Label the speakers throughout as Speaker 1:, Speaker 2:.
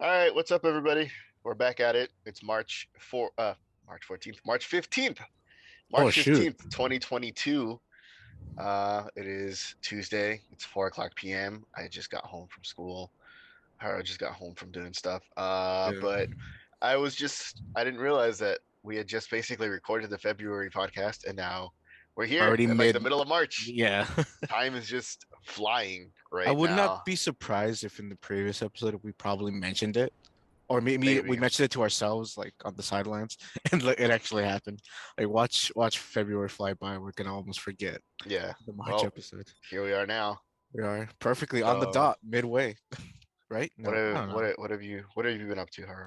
Speaker 1: All right, what's up, everybody? We're back at it. It's March 14th, March 15th,
Speaker 2: Oh
Speaker 1: March
Speaker 2: shoot.
Speaker 1: 15th, 2022. It is Tuesday. It's 4 o'clock p.m. I just got home from school. I just got home from doing stuff.
Speaker 2: Yeah.
Speaker 1: But I didn't realize that we had just basically recorded the February podcast, and now we're here
Speaker 2: Already
Speaker 1: in like the
Speaker 2: mid.
Speaker 1: middle of March.
Speaker 2: Yeah.
Speaker 1: Time is just flying
Speaker 2: I
Speaker 1: right
Speaker 2: would not
Speaker 1: now.
Speaker 2: be surprised if in the previous episode we probably mentioned it. Or maybe we
Speaker 1: Maybe.
Speaker 2: mentioned it to ourselves, like on the sidelines, and like, it actually happened. Like watch February fly by. We're gonna almost forget
Speaker 1: Yeah.
Speaker 2: the March
Speaker 1: Well,
Speaker 2: episode.
Speaker 1: here we are now.
Speaker 2: We are perfectly on the
Speaker 1: So
Speaker 2: dot, midway, right?
Speaker 1: What
Speaker 2: No, I
Speaker 1: have,
Speaker 2: don't know.
Speaker 1: what have you been up to, Haro?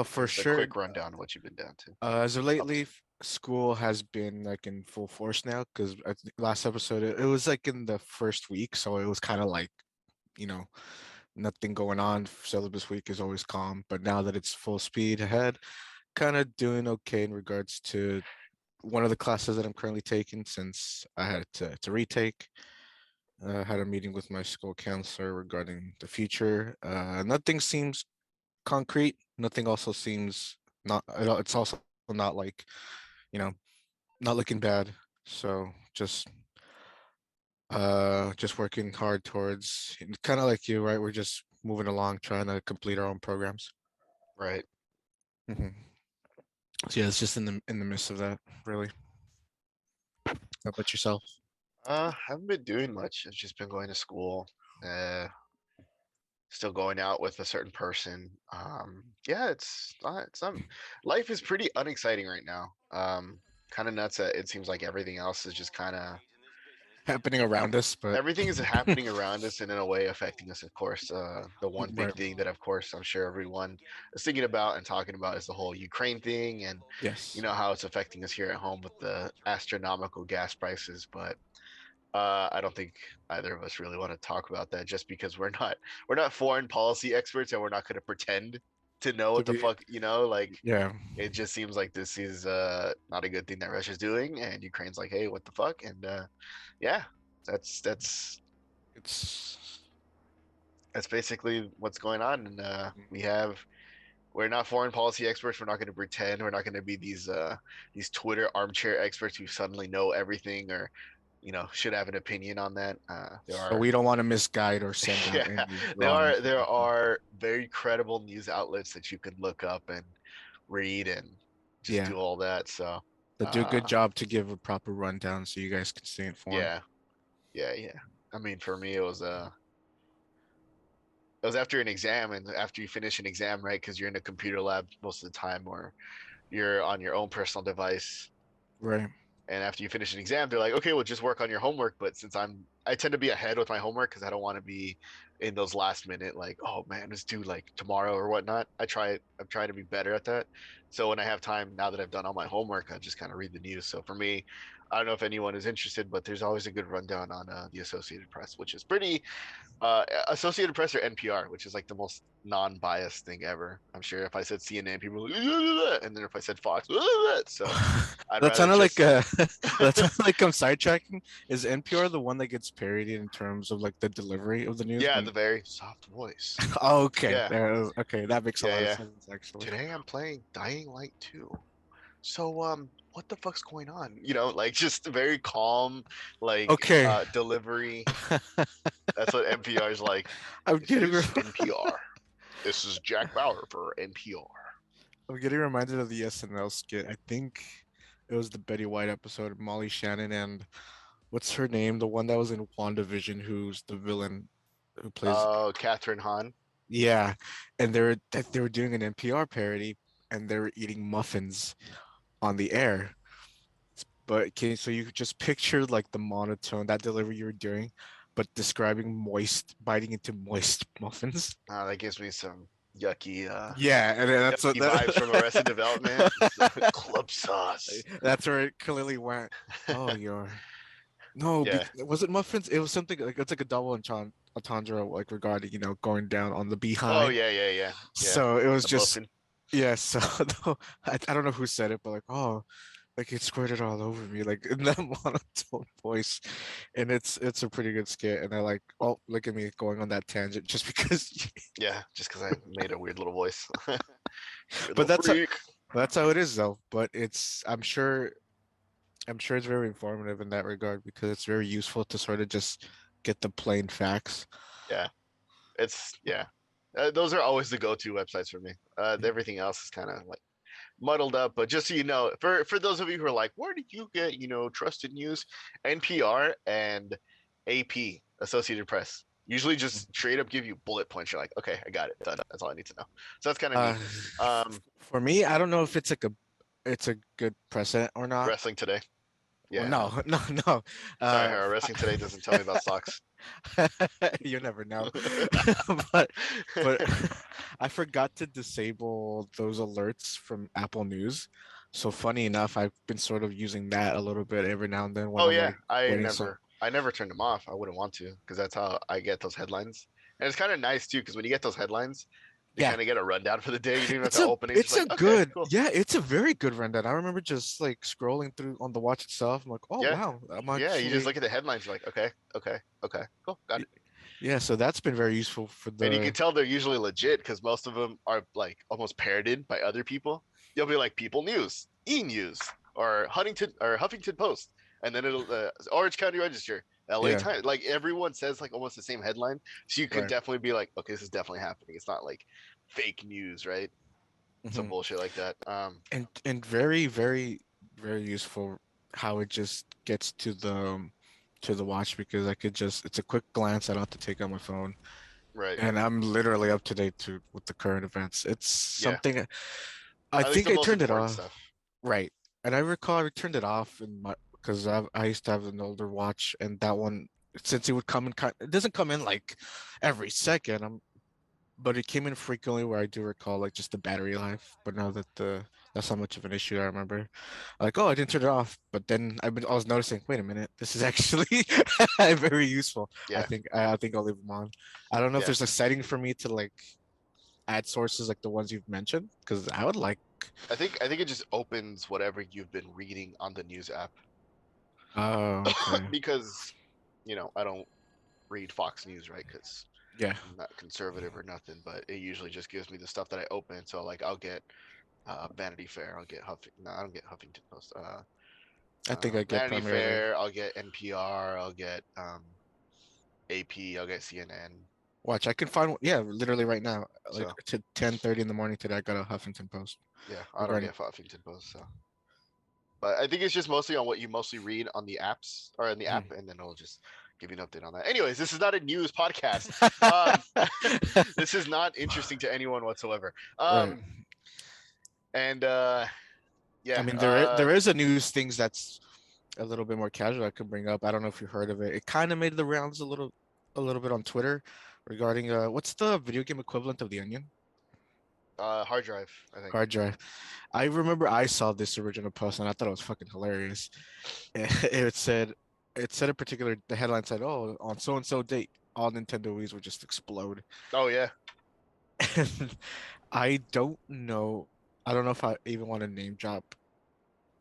Speaker 2: For
Speaker 1: Give us a
Speaker 2: sure.
Speaker 1: quick rundown of what you've been down to.
Speaker 2: As of
Speaker 1: Up
Speaker 2: lately,
Speaker 1: to.
Speaker 2: school has been like in full force now because last episode it was like in the first week, so it was kind of like you know nothing going on. Syllabus week is always calm, but now that it's full speed ahead, kind of doing okay in regards to one of the classes that I'm currently taking since I had to retake. I had a meeting with my school counselor regarding the future. Nothing seems concrete. Nothing also seems not, it's also not like, you know, not looking bad. So just working hard towards kind of like you, right? We're just moving along, trying to complete our own programs.
Speaker 1: Right.
Speaker 2: So yeah, it's just in the midst of that, really. How about yourself?
Speaker 1: Haven't been doing much. I've just been going to school. Uh, Still going out with a certain person. Yeah, life is pretty unexciting right now. Kind of nuts that it seems like everything else is just kind of
Speaker 2: Happening around us, but
Speaker 1: everything is happening around us and in a way affecting us, of course. The one big
Speaker 2: right.
Speaker 1: thing that, of course, I'm sure everyone is thinking about and talking about is the whole Ukraine thing, and you
Speaker 2: Yes.
Speaker 1: know how it's affecting us here at home with the astronomical gas prices. But I don't think either of us really want to talk about that, just because we're not foreign policy experts, and we're not going to pretend to know
Speaker 2: To
Speaker 1: what the
Speaker 2: be,
Speaker 1: fuck, like.
Speaker 2: yeah.
Speaker 1: It just seems like this is not a good thing that Russia's doing, and Ukraine's like, hey, what the fuck? And yeah, that's
Speaker 2: It's
Speaker 1: that's basically what's going on. And we're not foreign policy experts. We're not going to pretend. We're not going to be these Twitter armchair experts who suddenly know everything, or should have an opinion on that. There
Speaker 2: so
Speaker 1: are
Speaker 2: we don't want to misguide or send out
Speaker 1: Yeah,
Speaker 2: any
Speaker 1: there
Speaker 2: wrong
Speaker 1: are there
Speaker 2: information.
Speaker 1: are very credible news outlets that you can look up and read and just
Speaker 2: Yeah,
Speaker 1: do all that. So
Speaker 2: they do a good
Speaker 1: uh,
Speaker 2: job to give a proper rundown so you guys can stay informed.
Speaker 1: yeah, yeah. I mean, for me, it was after an exam, and after you finish an exam, right? Because you're in a computer lab most of the time, or you're on your own personal device.
Speaker 2: Right.
Speaker 1: And after you finish an exam, they're like, okay, well, just work on your homework. But since I tend to be ahead with my homework because I don't want to be in those last minute, like, oh man, it's due like tomorrow or whatnot. I'm trying to be better at that. So when I have time, now that I've done all my homework, I just kind of read the news. So for me, I don't know if anyone is interested, but there's always a good rundown on the Associated Press, which is pretty Associated Press or NPR, which is like the most non-biased thing ever. I'm sure if I said CNN, people were like, and then if I said Fox, so I'd
Speaker 2: That
Speaker 1: rather
Speaker 2: sounded like
Speaker 1: just
Speaker 2: that sounded like I'm sidetracking. Is NPR the one that gets parodied in terms of like the delivery of the news
Speaker 1: yeah,
Speaker 2: when
Speaker 1: the very soft voice.
Speaker 2: oh, okay.
Speaker 1: Yeah,
Speaker 2: Okay, that makes a
Speaker 1: yeah,
Speaker 2: lot of
Speaker 1: yeah.
Speaker 2: sense actually.
Speaker 1: Today I'm playing Dying Light 2. So what the fuck's going on? Like just very calm, like
Speaker 2: Okay.
Speaker 1: delivery. That's what NPR is like.
Speaker 2: I'm
Speaker 1: This
Speaker 2: getting
Speaker 1: is NPR. This is Jack Bauer for NPR.
Speaker 2: I'm getting reminded of the SNL skit. I think it was the Betty White episode, Molly Shannon and what's her name? The one that was in WandaVision, who's the villain who plays
Speaker 1: Catherine Hahn.
Speaker 2: yeah. And they were doing an NPR parody and they were eating muffins on the air. But so you could just picture like the monotone, that delivery you were doing, but describing moist, biting into moist muffins.
Speaker 1: That gives me some yucky,
Speaker 2: Yeah, and that's what
Speaker 1: yucky vibes from Arrested Development. Club sauce.
Speaker 2: that's where it clearly went. Oh, you're no,
Speaker 1: Yeah.
Speaker 2: was it muffins? It was something like it's like a double entendre, like regarding going down on the
Speaker 1: Oh
Speaker 2: behind.
Speaker 1: yeah, yeah, yeah, yeah.
Speaker 2: So it was
Speaker 1: The
Speaker 2: just
Speaker 1: muffin.
Speaker 2: yeah. So I don't know who said it, but like oh. like it squirted all over me, like in that monotone voice, and it's a pretty good skit. And I like, oh, look at me going on that tangent just because.
Speaker 1: Yeah, just because I made a weird little voice. Weird
Speaker 2: But
Speaker 1: little freak.
Speaker 2: that's how it is though. But it's I'm sure it's very informative in that regard because it's very useful to sort of just get the plain facts.
Speaker 1: Yeah, yeah. Those are always the go-to websites for me. Everything else is kind of like muddled up. But just so you know, for those of you who are like, where did you get trusted news? NPR and AP, Associated Press, usually just straight up give you bullet points. You're like, okay, I got it, done. That's all I need to know. So that's kind of
Speaker 2: Uh,
Speaker 1: neat. Um,
Speaker 2: for me, I don't know if it's a good precedent or not.
Speaker 1: Wrestling Today.
Speaker 2: Well,
Speaker 1: Yeah, no.
Speaker 2: no, no, no.
Speaker 1: Sorry,
Speaker 2: Uh,
Speaker 1: Wrestling Today doesn't tell me about socks.
Speaker 2: you never know. But but I forgot to disable those alerts from Apple News. So funny enough, I've been sort of using that a little bit every now and then when
Speaker 1: Oh
Speaker 2: I'm
Speaker 1: yeah,
Speaker 2: like waiting some.
Speaker 1: I never turned them off. I wouldn't want to because that's how I get those headlines. And it's kind of nice too because when you get those headlines, you
Speaker 2: Yeah,
Speaker 1: kind of get a rundown for the day. You don't even have
Speaker 2: it's
Speaker 1: to
Speaker 2: a
Speaker 1: open it. You're just
Speaker 2: it's a
Speaker 1: like, okay,
Speaker 2: good
Speaker 1: cool.
Speaker 2: yeah, it's a very good rundown. I remember just like scrolling through on the watch itself. I'm like, oh
Speaker 1: Yeah,
Speaker 2: wow, I'm
Speaker 1: yeah. You just
Speaker 2: actually
Speaker 1: look at the headlines. You're like, okay, okay, okay, cool, got it.
Speaker 2: yeah. So that's been very useful for
Speaker 1: And you can
Speaker 2: the
Speaker 1: tell they're usually legit because most of them are like almost parroted by other people. You'll be like People News, E News, or Huntington or Huffington Post, and then it'll Orange County Register, LA
Speaker 2: yeah,
Speaker 1: Times. Like everyone says like almost the same headline, so you can
Speaker 2: right.
Speaker 1: definitely be like, okay, this is definitely happening. It's not like fake news, right? Some
Speaker 2: Hmm.
Speaker 1: bullshit like that.
Speaker 2: And very very useful how it just gets to the watch because I could just it's a quick glance I don't have to take out my phone
Speaker 1: Right.
Speaker 2: and I'm literally up to date to with the current events. It's
Speaker 1: Yeah.
Speaker 2: something I
Speaker 1: At least
Speaker 2: think
Speaker 1: the
Speaker 2: I
Speaker 1: most
Speaker 2: turned it
Speaker 1: important
Speaker 2: off.
Speaker 1: stuff.
Speaker 2: Right. And I recall I turned it off in my because I used to have an older watch and that one since it would come in it doesn't come in like every second. But it came in frequently where I do recall like just the battery life. But now that the that's not much of an issue, I remember. Like, oh, I didn't turn it off. But then I was noticing, wait a minute, this is actually very useful.
Speaker 1: Yeah.
Speaker 2: I think I'll leave them on. I don't know if
Speaker 1: Yeah.
Speaker 2: there's a setting for me to like add sources like the ones you've mentioned, because I would like
Speaker 1: I think it just opens whatever you've been reading on the news app
Speaker 2: oh, okay.
Speaker 1: because I don't read Fox News, right? Because
Speaker 2: Yeah.
Speaker 1: I'm not conservative or nothing, but it usually just gives me the stuff that I open. So like I'll get Vanity Fair, I'll get No, I don't get Huffington Post.
Speaker 2: I think I get
Speaker 1: Vanity
Speaker 2: primarily
Speaker 1: Fair, I'll get NPR, I'll get AP, I'll get CNN.
Speaker 2: watch. I can find yeah, literally right now, like
Speaker 1: So
Speaker 2: to 10:30 in the morning today, I got a Huffington Post
Speaker 1: yeah, I don't
Speaker 2: regarding
Speaker 1: get Huffington Post. So, but I think it's just mostly on what you mostly read on the apps or in the app,
Speaker 2: Mhm.
Speaker 1: and then it'll just give you an update on that. Anyways, this is not a news podcast. Um, this is not interesting to anyone whatsoever.
Speaker 2: Right.
Speaker 1: And
Speaker 2: I
Speaker 1: yeah,
Speaker 2: mean, there is a news things that's a little bit more casual I could bring up. I don't know if you heard of it. It kind of made the rounds a little bit on Twitter regarding what's the video game equivalent of the Onion?
Speaker 1: hard drive, I think.
Speaker 2: Hard drive. I remember I saw this original post and I thought it was fucking hilarious. It said a particular the headline said, "Oh, on so and so date, all Nintendo Wii's would just explode."
Speaker 1: Oh yeah,
Speaker 2: And I don't know. I don't know if I even want to name drop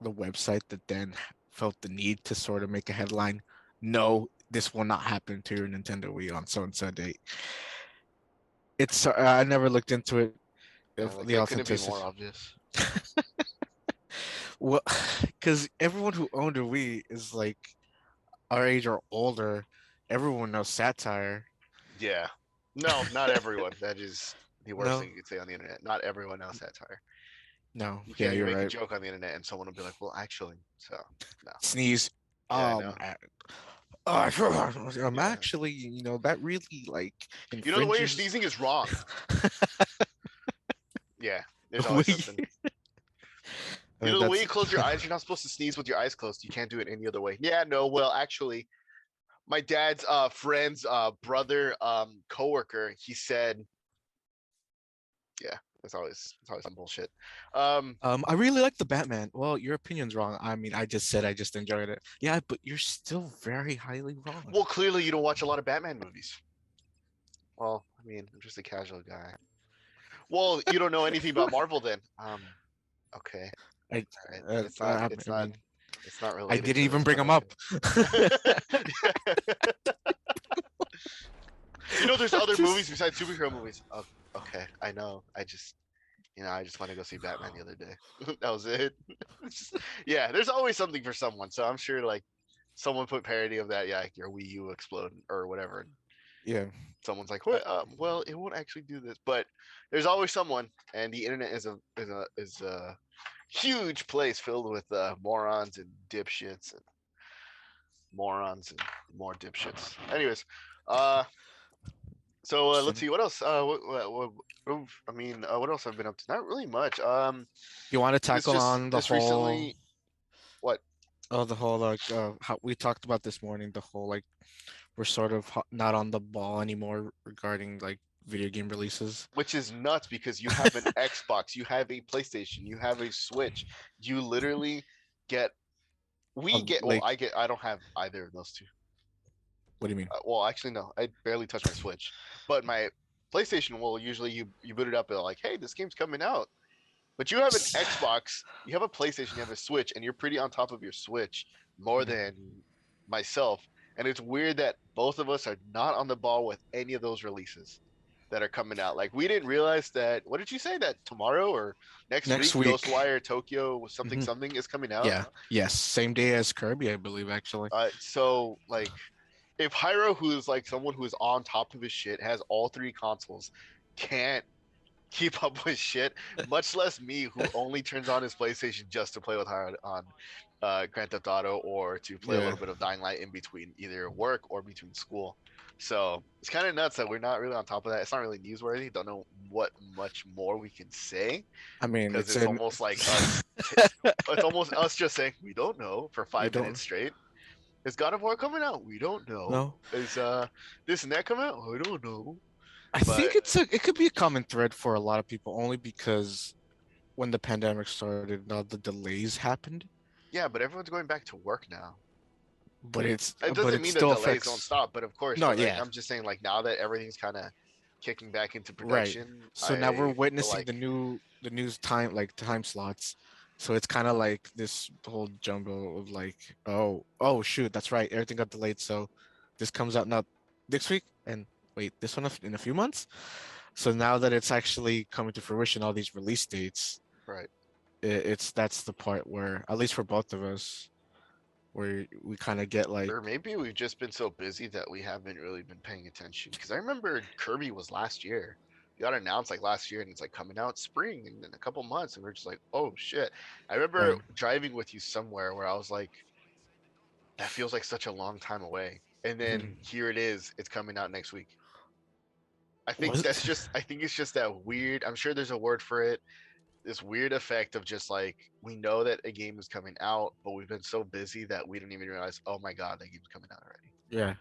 Speaker 2: the website that then felt the need to sort of make a headline. No, this will not happen to your Nintendo Wii on so and so date. It's I never looked into it
Speaker 1: yeah.
Speaker 2: of
Speaker 1: Like
Speaker 2: the
Speaker 1: that couldn't be more
Speaker 2: authenticity.
Speaker 1: obvious.
Speaker 2: Well, because everyone who owned a Wii is like our age or older. Everyone knows satire.
Speaker 1: Yeah. No, not everyone. That is the worst thing
Speaker 2: No,
Speaker 1: you could say on the internet. Not everyone knows satire.
Speaker 2: no,
Speaker 1: You
Speaker 2: yeah,
Speaker 1: can't even
Speaker 2: you're
Speaker 1: make a
Speaker 2: right.
Speaker 1: joke on the internet and someone will be like, "Well, actually." So no.
Speaker 2: Sneeze.
Speaker 1: Yeah, I know.
Speaker 2: I, I'm
Speaker 1: Yeah.
Speaker 2: actually, that really like
Speaker 1: The way you're
Speaker 2: infringes.
Speaker 1: sneezing is wrong. Yeah. There's always
Speaker 2: We,
Speaker 1: something. The way
Speaker 2: that's
Speaker 1: you close your eyes, you're not supposed to sneeze with your eyes closed. You can't do it any other way. Yeah, no, well, actually, my dad's friend's brother coworker, he said, yeah, it's always some bullshit. Um,
Speaker 2: I really like the Batman. Well, your opinion's wrong. I mean, I just said I just enjoyed it. Yeah, but you're still very highly wrong.
Speaker 1: well, clearly you don't watch a lot of Batman movies. Well, I mean, I'm just a casual guy. Well, you don't know anything about Marvel then. Okay.
Speaker 2: I,
Speaker 1: All right.
Speaker 2: uh,
Speaker 1: It's not.
Speaker 2: I
Speaker 1: It's
Speaker 2: I
Speaker 1: not.
Speaker 2: mean,
Speaker 1: It's not
Speaker 2: I
Speaker 1: related
Speaker 2: didn't
Speaker 1: to
Speaker 2: even
Speaker 1: this,
Speaker 2: bring
Speaker 1: but
Speaker 2: them up.
Speaker 1: okay. There's other movies
Speaker 2: Just
Speaker 1: besides superhero movies. Oh, okay, I know. I just want to go see Batman the other day. That was it. Yeah, there's always something for someone. So I'm sure like someone put parody of that. Yeah, like your Wii U explode or whatever. And
Speaker 2: yeah.
Speaker 1: someone's like, what? Well, it won't actually do this, but there's always someone. And the internet is a huge place filled with morons and dipshits and morons and more dipshits. Anyways, uh, so let's
Speaker 2: So,
Speaker 1: see what else. What else I've been up to? Not really much.
Speaker 2: you want to
Speaker 1: This
Speaker 2: tackle
Speaker 1: just
Speaker 2: on the
Speaker 1: this
Speaker 2: whole,
Speaker 1: recently. What?
Speaker 2: the whole like how we talked about this morning, the whole like we're sort of not on the ball anymore regarding like video game releases.
Speaker 1: Which is nuts because you have an Xbox, you have a PlayStation, you have a Switch. You literally get. We get. Well,
Speaker 2: Like,
Speaker 1: I don't have either of those two.
Speaker 2: what do you mean?
Speaker 1: Well, actually, no. I barely touch my Switch, but my PlayStation will usually you boot it up and like, hey, this game's coming out. But you have an Xbox, you have a PlayStation, you have a Switch, and you're pretty on top of your Switch more
Speaker 2: Mhm.
Speaker 1: than myself. And it's weird that both of us are not on the ball with any of those releases that are coming out. Like we didn't realize that. What did you say that tomorrow or next
Speaker 2: Next
Speaker 1: week?
Speaker 2: week.
Speaker 1: Ghostwire Tokyo something
Speaker 2: Hmm.
Speaker 1: something is coming out.
Speaker 2: Yeah. Yes. Same day as Kirby, I believe, actually.
Speaker 1: So like if Hyro, who's like someone who is on top of his shit, has all three consoles, can't keep up with shit, much less me, who only turns on his PlayStation just to play with her on Grand Theft Auto or to play a
Speaker 2: Yeah.
Speaker 1: little bit of Dying Light in between either work or between school. So it's kind of nuts that we're not really on top of that. It's not really newsworthy. Don't know what much more we can say
Speaker 2: I mean,
Speaker 1: because
Speaker 2: it's
Speaker 1: it's
Speaker 2: in.
Speaker 1: almost like us. It's almost us just saying we don't know for
Speaker 2: We
Speaker 1: 5 minutes
Speaker 2: don't
Speaker 1: straight. Is God of War coming out? We don't know.
Speaker 2: know.
Speaker 1: Is this and that coming out? I don't know.
Speaker 2: I think
Speaker 1: But
Speaker 2: it could be a common thread for a lot of people only because when the pandemic started, now the delays happened,
Speaker 1: yeah, but everyone's going back to work now. It
Speaker 2: but
Speaker 1: doesn't
Speaker 2: it
Speaker 1: mean the
Speaker 2: still
Speaker 1: delays don't
Speaker 2: affects.
Speaker 1: stop, but of course,
Speaker 2: No,
Speaker 1: but like
Speaker 2: yeah,
Speaker 1: I'm just saying, like now that everything's kind of kicking back into
Speaker 2: right.
Speaker 1: production,
Speaker 2: So now we're
Speaker 1: I feel
Speaker 2: witnessing
Speaker 1: like
Speaker 2: the news time like time slots. So it's kind of like this whole jumble of like, oh shoot, that's right, everything got delayed. So this comes out now next week, and wait, this one in a few months. So now that it's actually coming to fruition, all these release dates,
Speaker 1: right.
Speaker 2: it's that's the part where, at least for both of us, where we kind of get like,
Speaker 1: Or maybe we've just been so busy that we haven't really been paying attention. Because I remember Kirby was last year. It got announced like last year, and it's like coming out spring in a couple months, and we're just like, oh shit. I remember
Speaker 2: right,
Speaker 1: driving with you somewhere where I was like, that feels like such a long time away. And then here it is. It's coming out next week.
Speaker 2: was it?
Speaker 1: I think it's just that weird. I'm sure there's a word for it. This weird effect of just like we know that a game is coming out, but we've been so busy that we don't even realize, oh my god, that game's coming out already.
Speaker 2: Yeah.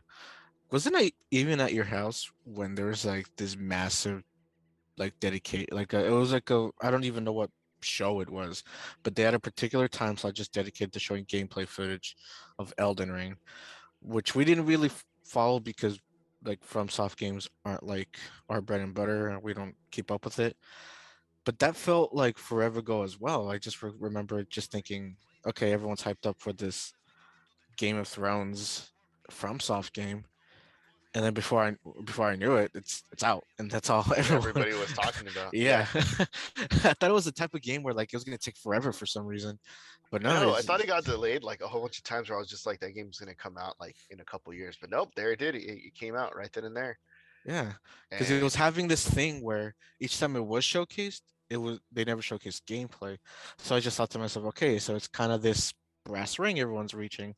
Speaker 2: Wasn't I even at your house when there was like this massive like dedicate like it was like a, I don't even know what show it was, but they had a particular time slot just dedicated to showing gameplay footage of Elden Ring, which we didn't really follow because like from soft games aren't like our bread and butter and we don't keep up with it. But that felt like forever ago as well. I just remember just thinking, okay, everyone's hyped up for this Game of Thrones from soft game, and then before I knew it, it's out, and that's all everyone.
Speaker 1: Everybody was talking about.
Speaker 2: Yeah,
Speaker 1: Yeah,
Speaker 2: I thought it was the type of game where like it was gonna take forever for some reason, but
Speaker 1: I
Speaker 2: no,
Speaker 1: know. I
Speaker 2: it's
Speaker 1: thought it got delayed like a whole bunch of times where I was just like, that game's gonna come out like in a couple years, but nope, there it did. It came out right then and there,
Speaker 2: yeah, because it was
Speaker 1: and
Speaker 2: having this thing where each time it was showcased, it was they never showcased gameplay. So I just thought to myself, okay, so it's kind of this brass ring everyone's reaching,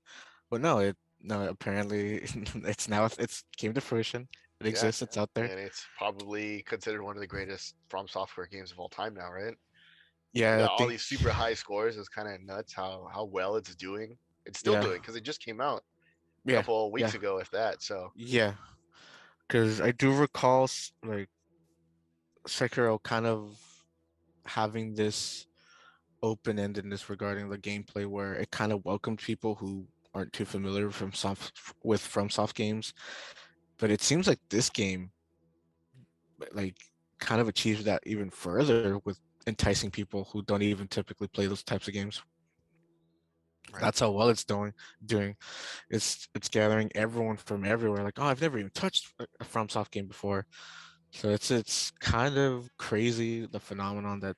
Speaker 2: but no, apparently it's now it's came to fruition. It
Speaker 1: yeah,
Speaker 2: exists. It's out there.
Speaker 1: and it's probably considered one of the greatest From Software games of all time now, right? It
Speaker 2: Yeah, I
Speaker 1: got all
Speaker 2: think.
Speaker 1: these super high scores. It's kind of nuts how well it's doing. It's still
Speaker 2: Yeah,
Speaker 1: doing because it just came out a
Speaker 2: yeah,
Speaker 1: couple of
Speaker 2: yeah,
Speaker 1: weeks ago, if that. So
Speaker 2: yeah. Because I do recall like Sekiro kind of having this open-endedness regarding the gameplay where it kind of welcomed people who aren't too familiar from soft games. But it seems like this game like kind of achieves that even further with enticing people who don't even typically play those types of games.
Speaker 1: Right.
Speaker 2: That's how well it's doing. It's gathering everyone from everywhere. Like, oh, I've never even touched a FromSoft game before. So it's kind of crazy the phenomenon that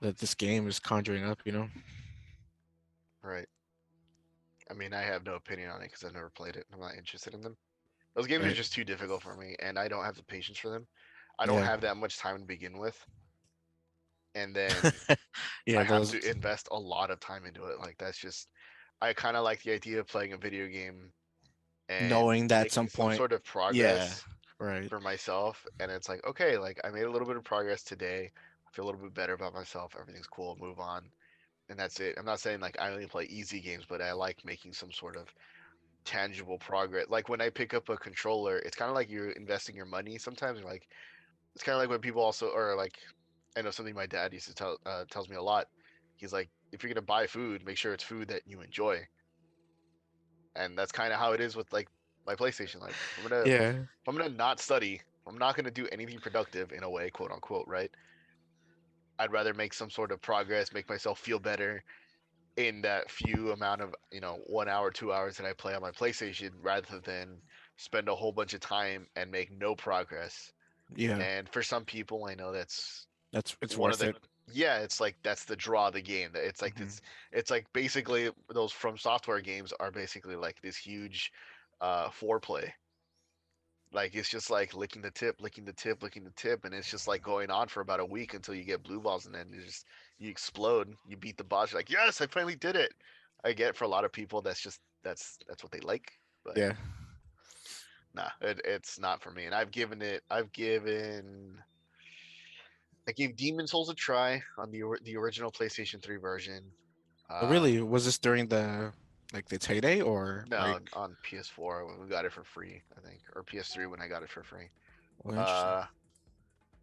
Speaker 2: this game is conjuring up, you know?
Speaker 1: Right. I mean, I have no opinion on it because I've never played it. I'm not interested in them. Those games are
Speaker 2: Right.
Speaker 1: just too difficult for me, and I don't have the patience for them. I don't
Speaker 2: Yeah.
Speaker 1: have that much time to begin with, and then
Speaker 2: Yeah,
Speaker 1: I have
Speaker 2: those
Speaker 1: to invest a lot of time into it. Like that's just, I kind of like the idea of playing a video game and
Speaker 2: knowing that at
Speaker 1: making
Speaker 2: some
Speaker 1: some
Speaker 2: point,
Speaker 1: sort of
Speaker 2: yeah,
Speaker 1: progress
Speaker 2: right.
Speaker 1: for myself. And it's like, okay, like I made a little bit of progress today. I feel a little bit better about myself. Everything's cool. Move on. And that's it. I'm not saying like I only play easy games, but I like making some sort of tangible progress. Like when I pick up a controller, it's kind of like you're investing your money. Sometimes like it's kind of like when people also or like I know something my dad used to tells me a lot. He's like, if you're gonna buy food, make sure it's food that you enjoy, and that's kind of how it is with like my PlayStation. Like
Speaker 2: Yeah,
Speaker 1: if I'm gonna not study, if I'm not gonna do anything productive in a way, quote unquote, right? I'd rather make some sort of progress, make myself feel better in that few amount of 1 hour, 2 hours that I play on my PlayStation, rather than spend a whole bunch of time and make no progress.
Speaker 2: yeah.
Speaker 1: And for some people, I know that's
Speaker 2: It's
Speaker 1: one of
Speaker 2: worth
Speaker 1: the
Speaker 2: it.
Speaker 1: yeah, it's like that's the draw of the game. It's like
Speaker 2: Hmm.
Speaker 1: this. It's like basically those From Software games are basically like this huge foreplay. Like it's just like licking the tip, licking the tip, licking the tip, and it's just like going on for about a week until you get blue balls, and then you explode. You beat the boss. You're like, yes, I finally did it. I get for a lot of people that's just that's what they like, but
Speaker 2: Yeah.
Speaker 1: nah, it's not for me. And I gave Demon Souls a try on the original PlayStation 3 version.
Speaker 2: But
Speaker 1: Uh,
Speaker 2: really, was this during the like its heyday or like?
Speaker 1: no, on PS4 when we got it for free, I think, or PS3 when I got it for free.
Speaker 2: Oh, interesting.
Speaker 1: Uh,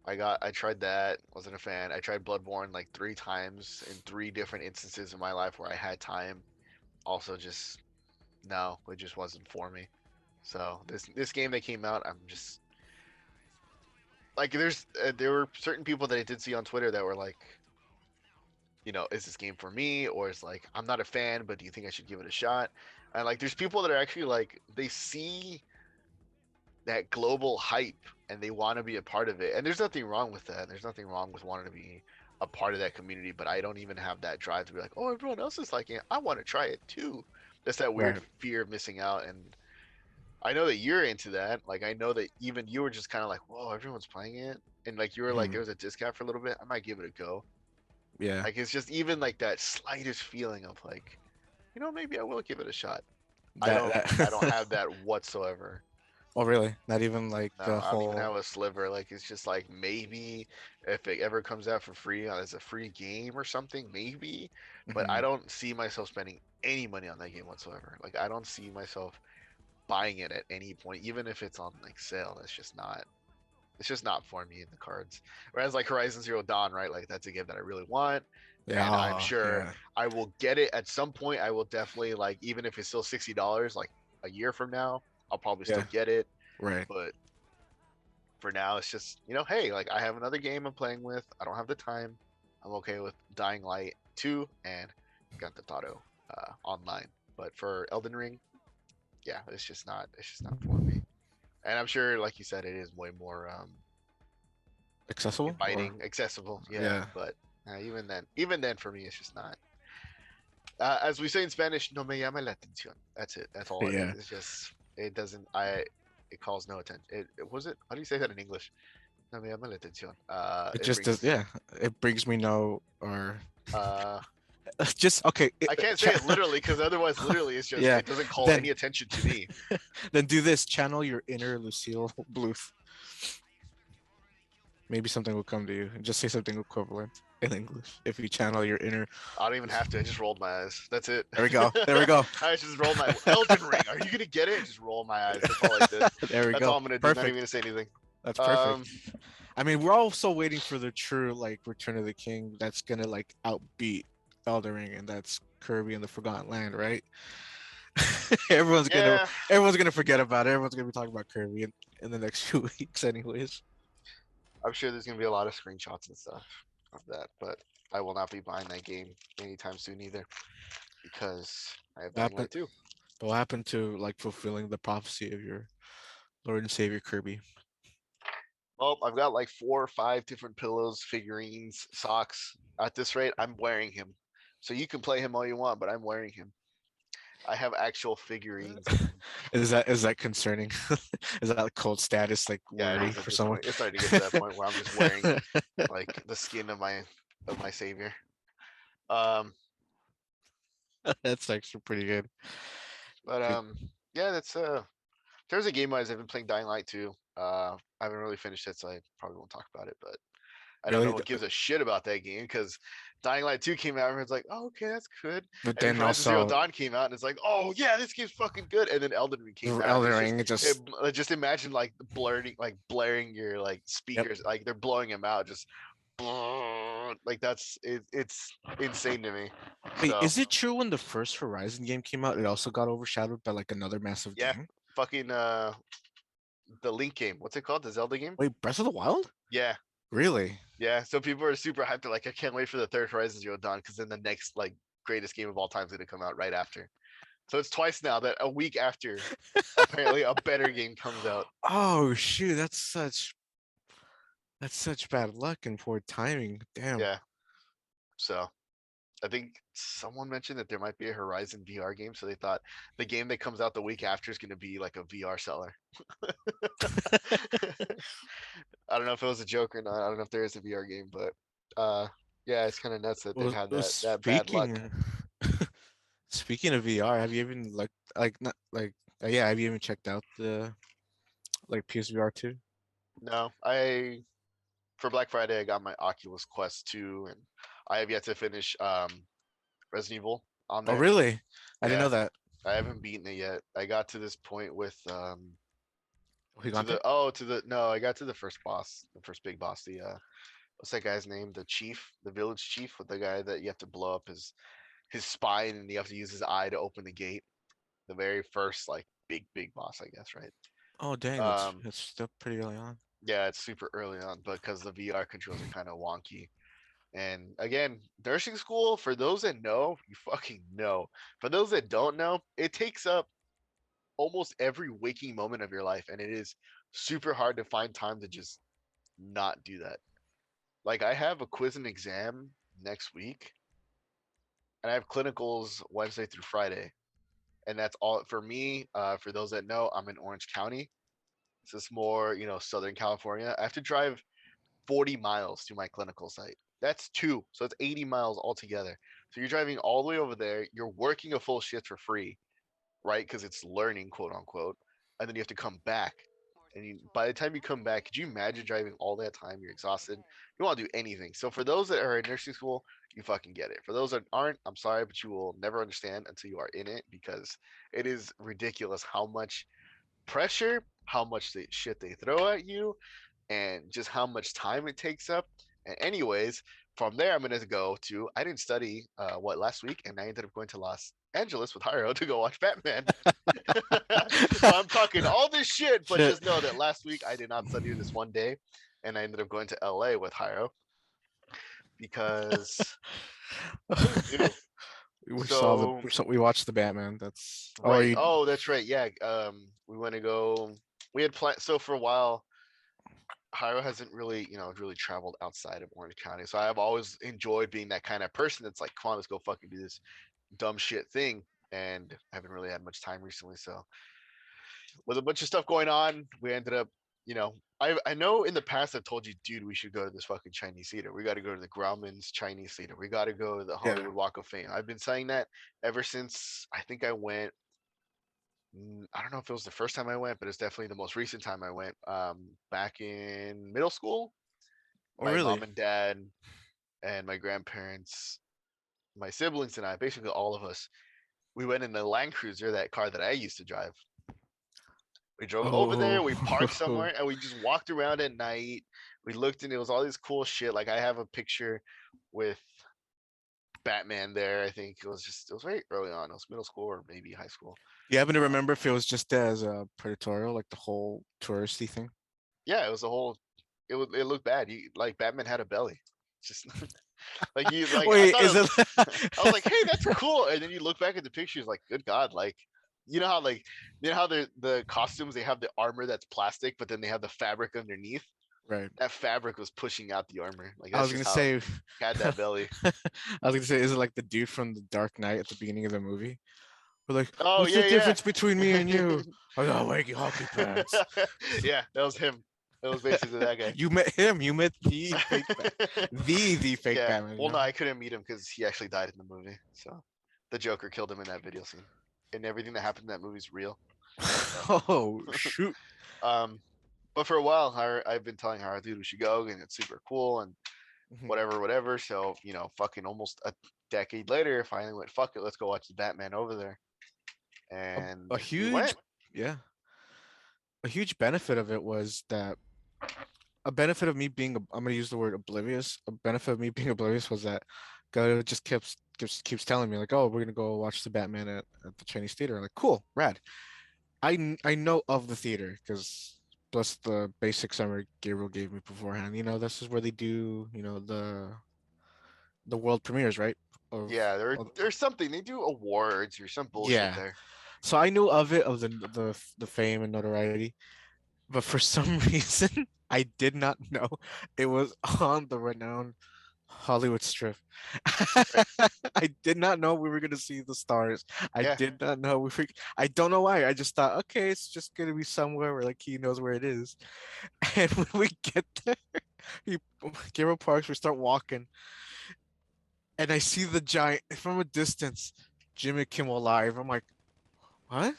Speaker 1: I tried that, wasn't a fan. I tried Bloodborne like 3 times in 3 different instances in my life where I had time. Also, just no, it just wasn't for me. So this game that came out, I'm just like there were certain people that I did see on Twitter that were like, is this game for me? Or it's like, I'm not a fan, but do you think I should give it a shot? And like, there's people that are actually like, they see that global hype and they want to be a part of it. And there's nothing wrong with that. There's nothing wrong with wanting to be a part of that community. But I don't even have that drive to be like, oh, everyone else is liking it. I want to try it too. Just that weird
Speaker 2: Right.
Speaker 1: fear of missing out. And I know that you're into that. Like, I know that even you were just kind of like, whoa, everyone's playing it. And like, you were like,
Speaker 2: Hmm.
Speaker 1: there was a discount for a little bit. I might give it a go.
Speaker 2: Yeah.
Speaker 1: Like, it's just even like that slightest feeling of like, maybe I will give it a shot. I don't
Speaker 2: That
Speaker 1: have that whatsoever.
Speaker 2: Oh, really? Not even like
Speaker 1: No,
Speaker 2: the
Speaker 1: I don't even
Speaker 2: whole.
Speaker 1: have a sliver. Like it's just like maybe if it ever comes out for free as a free game or something, maybe. But I
Speaker 2: Mhm.
Speaker 1: don't see myself spending any money on that game whatsoever. Like I don't see myself buying it at any point, even if it's on like sale. That's just not. It's just not for me in the cards. Whereas like Horizon Zero Dawn, right? Like that's a game that I really want,
Speaker 2: Yeah.
Speaker 1: and I'm
Speaker 2: Oh,
Speaker 1: sure
Speaker 2: yeah.
Speaker 1: I will get it at some point. I will definitely like even if it's still $60, like a year from now, I'll probably still
Speaker 2: Yeah.
Speaker 1: get it.
Speaker 2: Right.
Speaker 1: But for now, it's just hey, like I have another game I'm playing with. I don't have the time. I'm okay with Dying Light 2 and Grand Theft Auto online. But for Elden Ring, yeah, it's just not for me. And I'm sure, like you said, it is way more
Speaker 2: Accessible or
Speaker 1: inviting, accessible. Yeah,
Speaker 2: yeah.
Speaker 1: but even then, for me, it's just not. As we say in Spanish, no me llama la atención. That's it. That's all it is.
Speaker 2: Yeah.
Speaker 1: It's just it doesn't. It calls no attention. It was it. How do you say that in English? No me llama la atención.
Speaker 2: It
Speaker 1: It
Speaker 2: just does.
Speaker 1: brings.
Speaker 2: Yeah. It brings me no or
Speaker 1: Uh,
Speaker 2: just okay.
Speaker 1: I can't say it literally because otherwise, literally, it's just
Speaker 2: Yeah.
Speaker 1: it doesn't call
Speaker 2: Then
Speaker 1: any attention to me.
Speaker 2: then do this. Channel your inner Lucille Bluth. Maybe something will come to you. Just say something equivalent in English if you channel your inner.
Speaker 1: I don't even have to. I just rolled my eyes. That's it.
Speaker 2: There we go. There we go.
Speaker 1: I just rolled my Elden Ring. Are you gonna get it? Just roll my eyes. That's all I did.
Speaker 2: There we
Speaker 1: That's
Speaker 2: go.
Speaker 1: all I'm gonna do. Not even
Speaker 2: Perfect.
Speaker 1: gonna say anything.
Speaker 2: That's
Speaker 1: Um,
Speaker 2: perfect. I mean, we're also waiting for the true like Return of the King that's gonna like outbeat Elden Ring, and that's Kirby and the Forgotten Land, right? everyone's gonna
Speaker 1: yeah,
Speaker 2: everyone's gonna forget about it. Everyone's gonna be talking about Kirby in the next few weeks, anyways.
Speaker 1: I'm sure there's gonna be a lot of screenshots and stuff of that, but I will not be buying that game anytime soon either because I have
Speaker 2: What
Speaker 1: Dying
Speaker 2: happened?
Speaker 1: Light 2.
Speaker 2: What happened to like fulfilling the prophecy of your Lord and Savior Kirby?
Speaker 1: Well, I've got like 4 or 5 different pillows, figurines, socks. At this rate, I'm wearing him. So you can play him all you want, but I'm wearing him. I have actual figurines of him.
Speaker 2: Is that concerning? Is that like cult status like
Speaker 1: Yeah, it
Speaker 2: worry
Speaker 1: is at
Speaker 2: for
Speaker 1: this
Speaker 2: someone?
Speaker 1: point. It's starting to get to that point where I'm just wearing like the skin of my savior. Um,
Speaker 2: That's actually pretty good.
Speaker 1: but
Speaker 2: Good.
Speaker 1: yeah, that's there's a game wise I've been playing Dying Light 2. I haven't really finished it, so I probably won't talk about it. But I don't know
Speaker 2: Really,
Speaker 1: what gives a shit about that game because Dying Light 2 came out, and everyone's like, oh, okay, that's good.
Speaker 2: but
Speaker 1: And then
Speaker 2: then
Speaker 1: Horizon Zero
Speaker 2: also
Speaker 1: Dawn came out, and it's like, oh yeah, this game's fucking good. And then Elden Ring came out, and
Speaker 2: Elden
Speaker 1: it's
Speaker 2: Ring.
Speaker 1: just imagine like blaring your like
Speaker 2: Yep.
Speaker 1: speakers, like they're blowing them out, just like it's insane to me.
Speaker 2: Wait,
Speaker 1: So
Speaker 2: is it true when the first Horizon game came out, it also got overshadowed by like another massive
Speaker 1: yeah,
Speaker 2: game?
Speaker 1: fucking the Link game, what's it called? The Zelda game?
Speaker 2: Wait, Breath of the Wild?
Speaker 1: Yeah,
Speaker 2: Really?
Speaker 1: yeah. So people are super hyped. They're like, I can't wait for the third Horizon Zero Dawn because then the next like greatest game of all time is gonna come out right after. So it's twice now that a week after apparently a better game comes out.
Speaker 2: Oh shoot, that's such bad luck and poor timing. Damn.
Speaker 1: Yeah. So I think someone mentioned that there might be a Horizon VR game, so they thought the game that comes out the week after is going to be like a VR seller. I don't know if it was a joke or not. I don't know if there is a VR game, but uh, yeah, it's kind of nuts that they've
Speaker 2: Well,
Speaker 1: had
Speaker 2: well,
Speaker 1: that bad luck.
Speaker 2: speaking of VR, have you even like not like yeah, have you even checked out the like PSVR 2?
Speaker 1: No, I for Black Friday I got my Oculus Quest 2, and I have yet to finish Resident Evil on
Speaker 2: Oh
Speaker 1: there.
Speaker 2: really? I didn't
Speaker 1: Yeah,
Speaker 2: know that.
Speaker 1: I haven't beaten it yet. I got to this point with
Speaker 2: Oh, you
Speaker 1: to
Speaker 2: got
Speaker 1: the
Speaker 2: there?
Speaker 1: oh to the no, I got to the first boss, the first big boss, the what's that guy's name? The chief, the village chief, with the guy that you have to blow up his spine and you have to use his eye to open the gate. The very first like big boss, I guess, right?
Speaker 2: Oh dang, that's
Speaker 1: Um
Speaker 2: that's still pretty early on.
Speaker 1: yeah, it's super early on because the VR controls are kind of wonky. And again, nursing school, for those that know, you fucking know. For those that don't know, it takes up almost every waking moment of your life, and it is super hard to find time to just not do that. Like I have a quiz and exam next week, and I have clinicals Wednesday through Friday, and that's all for me. For those that know, I'm in Orange County. So it's more, Southern California. I have to drive 40 miles to my clinical site. That's two, so it's 80 miles altogether. So you're driving all the way over there. You're working a full shift for free, right? Because it's learning, quote unquote, and then you have to come back. And by the time you come back, could you imagine driving all that time? You're exhausted. You want to do anything. So for those that are in nursing school, you fucking get it. For those that aren't, I'm sorry, but you will never understand until you are in it because it is ridiculous how much pressure, how much shit they throw at you, and just how much time it takes up. And anyways, from there, I'm gonna go to. I didn't study last week, and I ended up going to Los Angeles with Hiro to go watch Batman. So I'm talking all this shit, but
Speaker 2: Shit.
Speaker 1: just know that last week I did not study this one day, and I ended up going to LA with Hiro because I didn't do. So
Speaker 2: We watched the Batman. That's oh
Speaker 1: right.
Speaker 2: you
Speaker 1: Oh, that's right. Yeah. We want to go. We had planned. So for a while, Hiro hasn't really, really traveled outside of Orange County. So I've always enjoyed being that kind of person that's like, come on, let's go fucking do this dumb shit thing. And I haven't really had much time recently. So with a bunch of stuff going on, we ended up, I know in the past I've told you, dude, we should go to this fucking Chinese theater. We got to go to the Grauman's Chinese theater. We got to go to the
Speaker 2: yeah.
Speaker 1: Hollywood Walk of Fame. I've been saying that ever since I think I went. I don't know if it was the first time I went, but it's definitely the most recent time I went. Back in middle school,
Speaker 2: Oh
Speaker 1: my
Speaker 2: really?
Speaker 1: mom and dad and my grandparents, my siblings and I, basically all of us, we went in the Land Cruiser, that car that I used to drive. We drove over there, we parked
Speaker 2: Oh
Speaker 1: somewhere, and we just walked around at night. We looked and it was all this cool shit. Like I have a picture with Batman there. I think it was very early on. It was middle school or maybe high school.
Speaker 2: you happen to
Speaker 1: Um,
Speaker 2: remember if it was just as a predatorial, like the whole touristy thing?
Speaker 1: yeah, it was a whole it looked bad. He like Batman had a belly. It's just like you like I
Speaker 2: Wait,
Speaker 1: thought
Speaker 2: is
Speaker 1: it.
Speaker 2: it?
Speaker 1: I was like, hey, that's cool. And then you look back at the pictures, like, good God, like you know how like you know how the costumes they have the armor that's plastic, but then they have the fabric underneath.
Speaker 2: Right.
Speaker 1: That fabric was pushing out the armor. Like
Speaker 2: I
Speaker 1: that's
Speaker 2: was
Speaker 1: just
Speaker 2: gonna
Speaker 1: how
Speaker 2: say.
Speaker 1: he had that belly.
Speaker 2: I was gonna say, is it like the dude from the Dark Knight at the beginning of the movie? We're like,
Speaker 1: Oh
Speaker 2: what's the
Speaker 1: yeah,
Speaker 2: difference between me and
Speaker 1: yeah.
Speaker 2: you? I got Wakey hockey pants.
Speaker 1: Yeah, that was him. That was basically that guy.
Speaker 2: You met him. You met the fake the fake
Speaker 1: Yeah.
Speaker 2: Batman. You
Speaker 1: Well, no,
Speaker 2: know.
Speaker 1: I couldn't meet him because he actually died in the movie. So the Joker killed him in that video scene, and everything that happened in that movie is real. So,
Speaker 2: Oh shoot.
Speaker 1: um, but for a while, I've been telling her, dude, we should go, and it's super cool, and
Speaker 2: Mhm.
Speaker 1: whatever, whatever. So fucking almost a decade later, I finally went, fuck it, let's go watch the Batman over there,
Speaker 2: A,
Speaker 1: and
Speaker 2: a
Speaker 1: we
Speaker 2: huge,
Speaker 1: went.
Speaker 2: yeah, a huge benefit of it was that a benefit of me being, I'm gonna use the word oblivious. A benefit of me being oblivious was that God just keeps telling me like, oh, we're gonna go watch the Batman at the Chinese theater. I'm like, cool, rad. I know of the theater because plus the basic summary Gabriel gave me beforehand. You know, this is where they do, the world premieres, right?
Speaker 1: Yeah,
Speaker 2: Of
Speaker 1: there's something they do awards or some bullshit
Speaker 2: yeah.
Speaker 1: there.
Speaker 2: So I knew of it, of the fame and notoriety, but for some reason I did not know it was on the renowned Hollywood Strip.
Speaker 1: Right.
Speaker 2: I did not know we were gonna see the stars. I
Speaker 1: Yeah,
Speaker 2: did not know we were. I don't know why. I just thought, okay, it's just gonna be somewhere where like he knows where it is. And when we get there, he Gabriel Parks, we start walking, and I see the giant from a distance, Jimmy Kimmel Live. I'm like, what?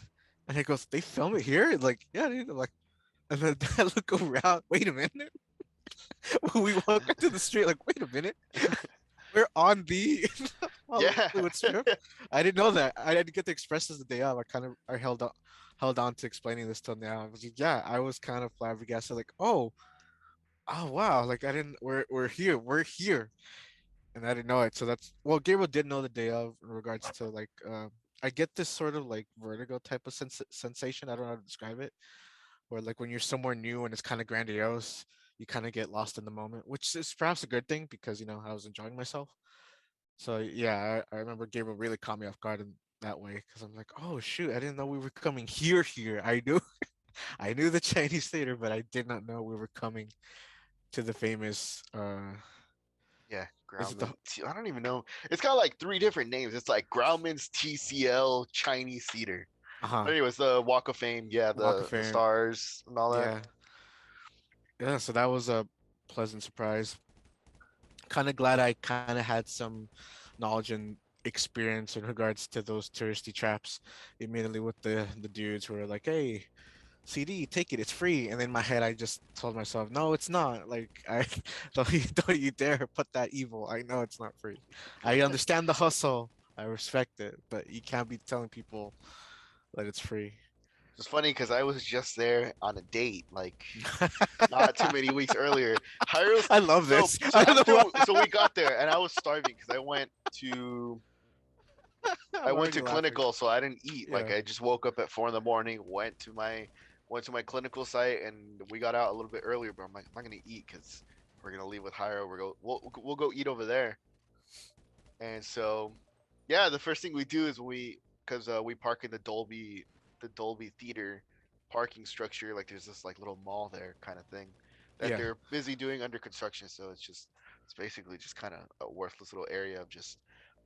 Speaker 2: And he goes, they film it here? Like, yeah, dude. I'm like, and then I look around. Wait a minute. We walk into the street. Like, wait a minute. We're on the
Speaker 1: yeah,
Speaker 2: Hollywood Strip. I didn't know that. I didn't get to express this the day of. I held on to explaining this till now. I was like, yeah, I was kind of flabbergasted. Like, oh wow. Like I didn't. We're here. We're here. And I didn't know it. So that's well, Gabriel did know the day of in regards to like I get this sort of like vertigo type of sensation. I don't know how to describe it. Where like when you're somewhere new and it's kind of grandiose, you kind of get lost in the moment, which is perhaps a good thing because I was enjoying myself. So yeah, I remember Gabriel really caught me off guard in that way because I'm like, oh shoot, I didn't know we were coming here. I knew I knew the Chinese theater, but I did not know we were coming to the famous
Speaker 1: yeah.
Speaker 2: is it the
Speaker 1: Grauman's. I don't even know. It's got like three different names. It's like Grauman's TCL Chinese Theater. But
Speaker 2: uh-huh
Speaker 1: anyways, the Walk of Fame. Yeah,
Speaker 2: Walk of
Speaker 1: the
Speaker 2: Fame.
Speaker 1: stars and all that.
Speaker 2: Yeah. Yeah, so that was a pleasant surprise. Kind of glad I kind of had some knowledge and experience in regards to those touristy traps immediately with the dudes who were like, "Hey, CD, take it, it's free." And in my head, I just told myself, "No, it's not. Like, I don't you dare put that evil. I know it's not free. I understand the hustle. I respect it, but you can't be telling people that it's free."
Speaker 1: It's funny because I was just there on a date, like not too many weeks earlier. Hyros,
Speaker 2: I love
Speaker 1: so
Speaker 2: this.
Speaker 1: so
Speaker 2: I
Speaker 1: I'm
Speaker 2: don't know
Speaker 1: still
Speaker 2: why.
Speaker 1: so we got there and I was starving because to I
Speaker 2: I'm
Speaker 1: went
Speaker 2: already
Speaker 1: to
Speaker 2: laughing.
Speaker 1: clinical, so I didn't eat. Like
Speaker 2: Yeah.
Speaker 1: I just woke up at 4 in the morning, went to my clinical site, and we got out a little bit earlier. But I'm like, I'm not gonna eat because we're gonna leave with Hyro. We'll go eat over there. And so, yeah, the first thing we do is because we park in the Dolby Theater parking structure. Like there's this like little mall there, kind of thing, that
Speaker 2: Yeah.
Speaker 1: they're busy doing under construction. So it's basically just kind of a worthless little area of just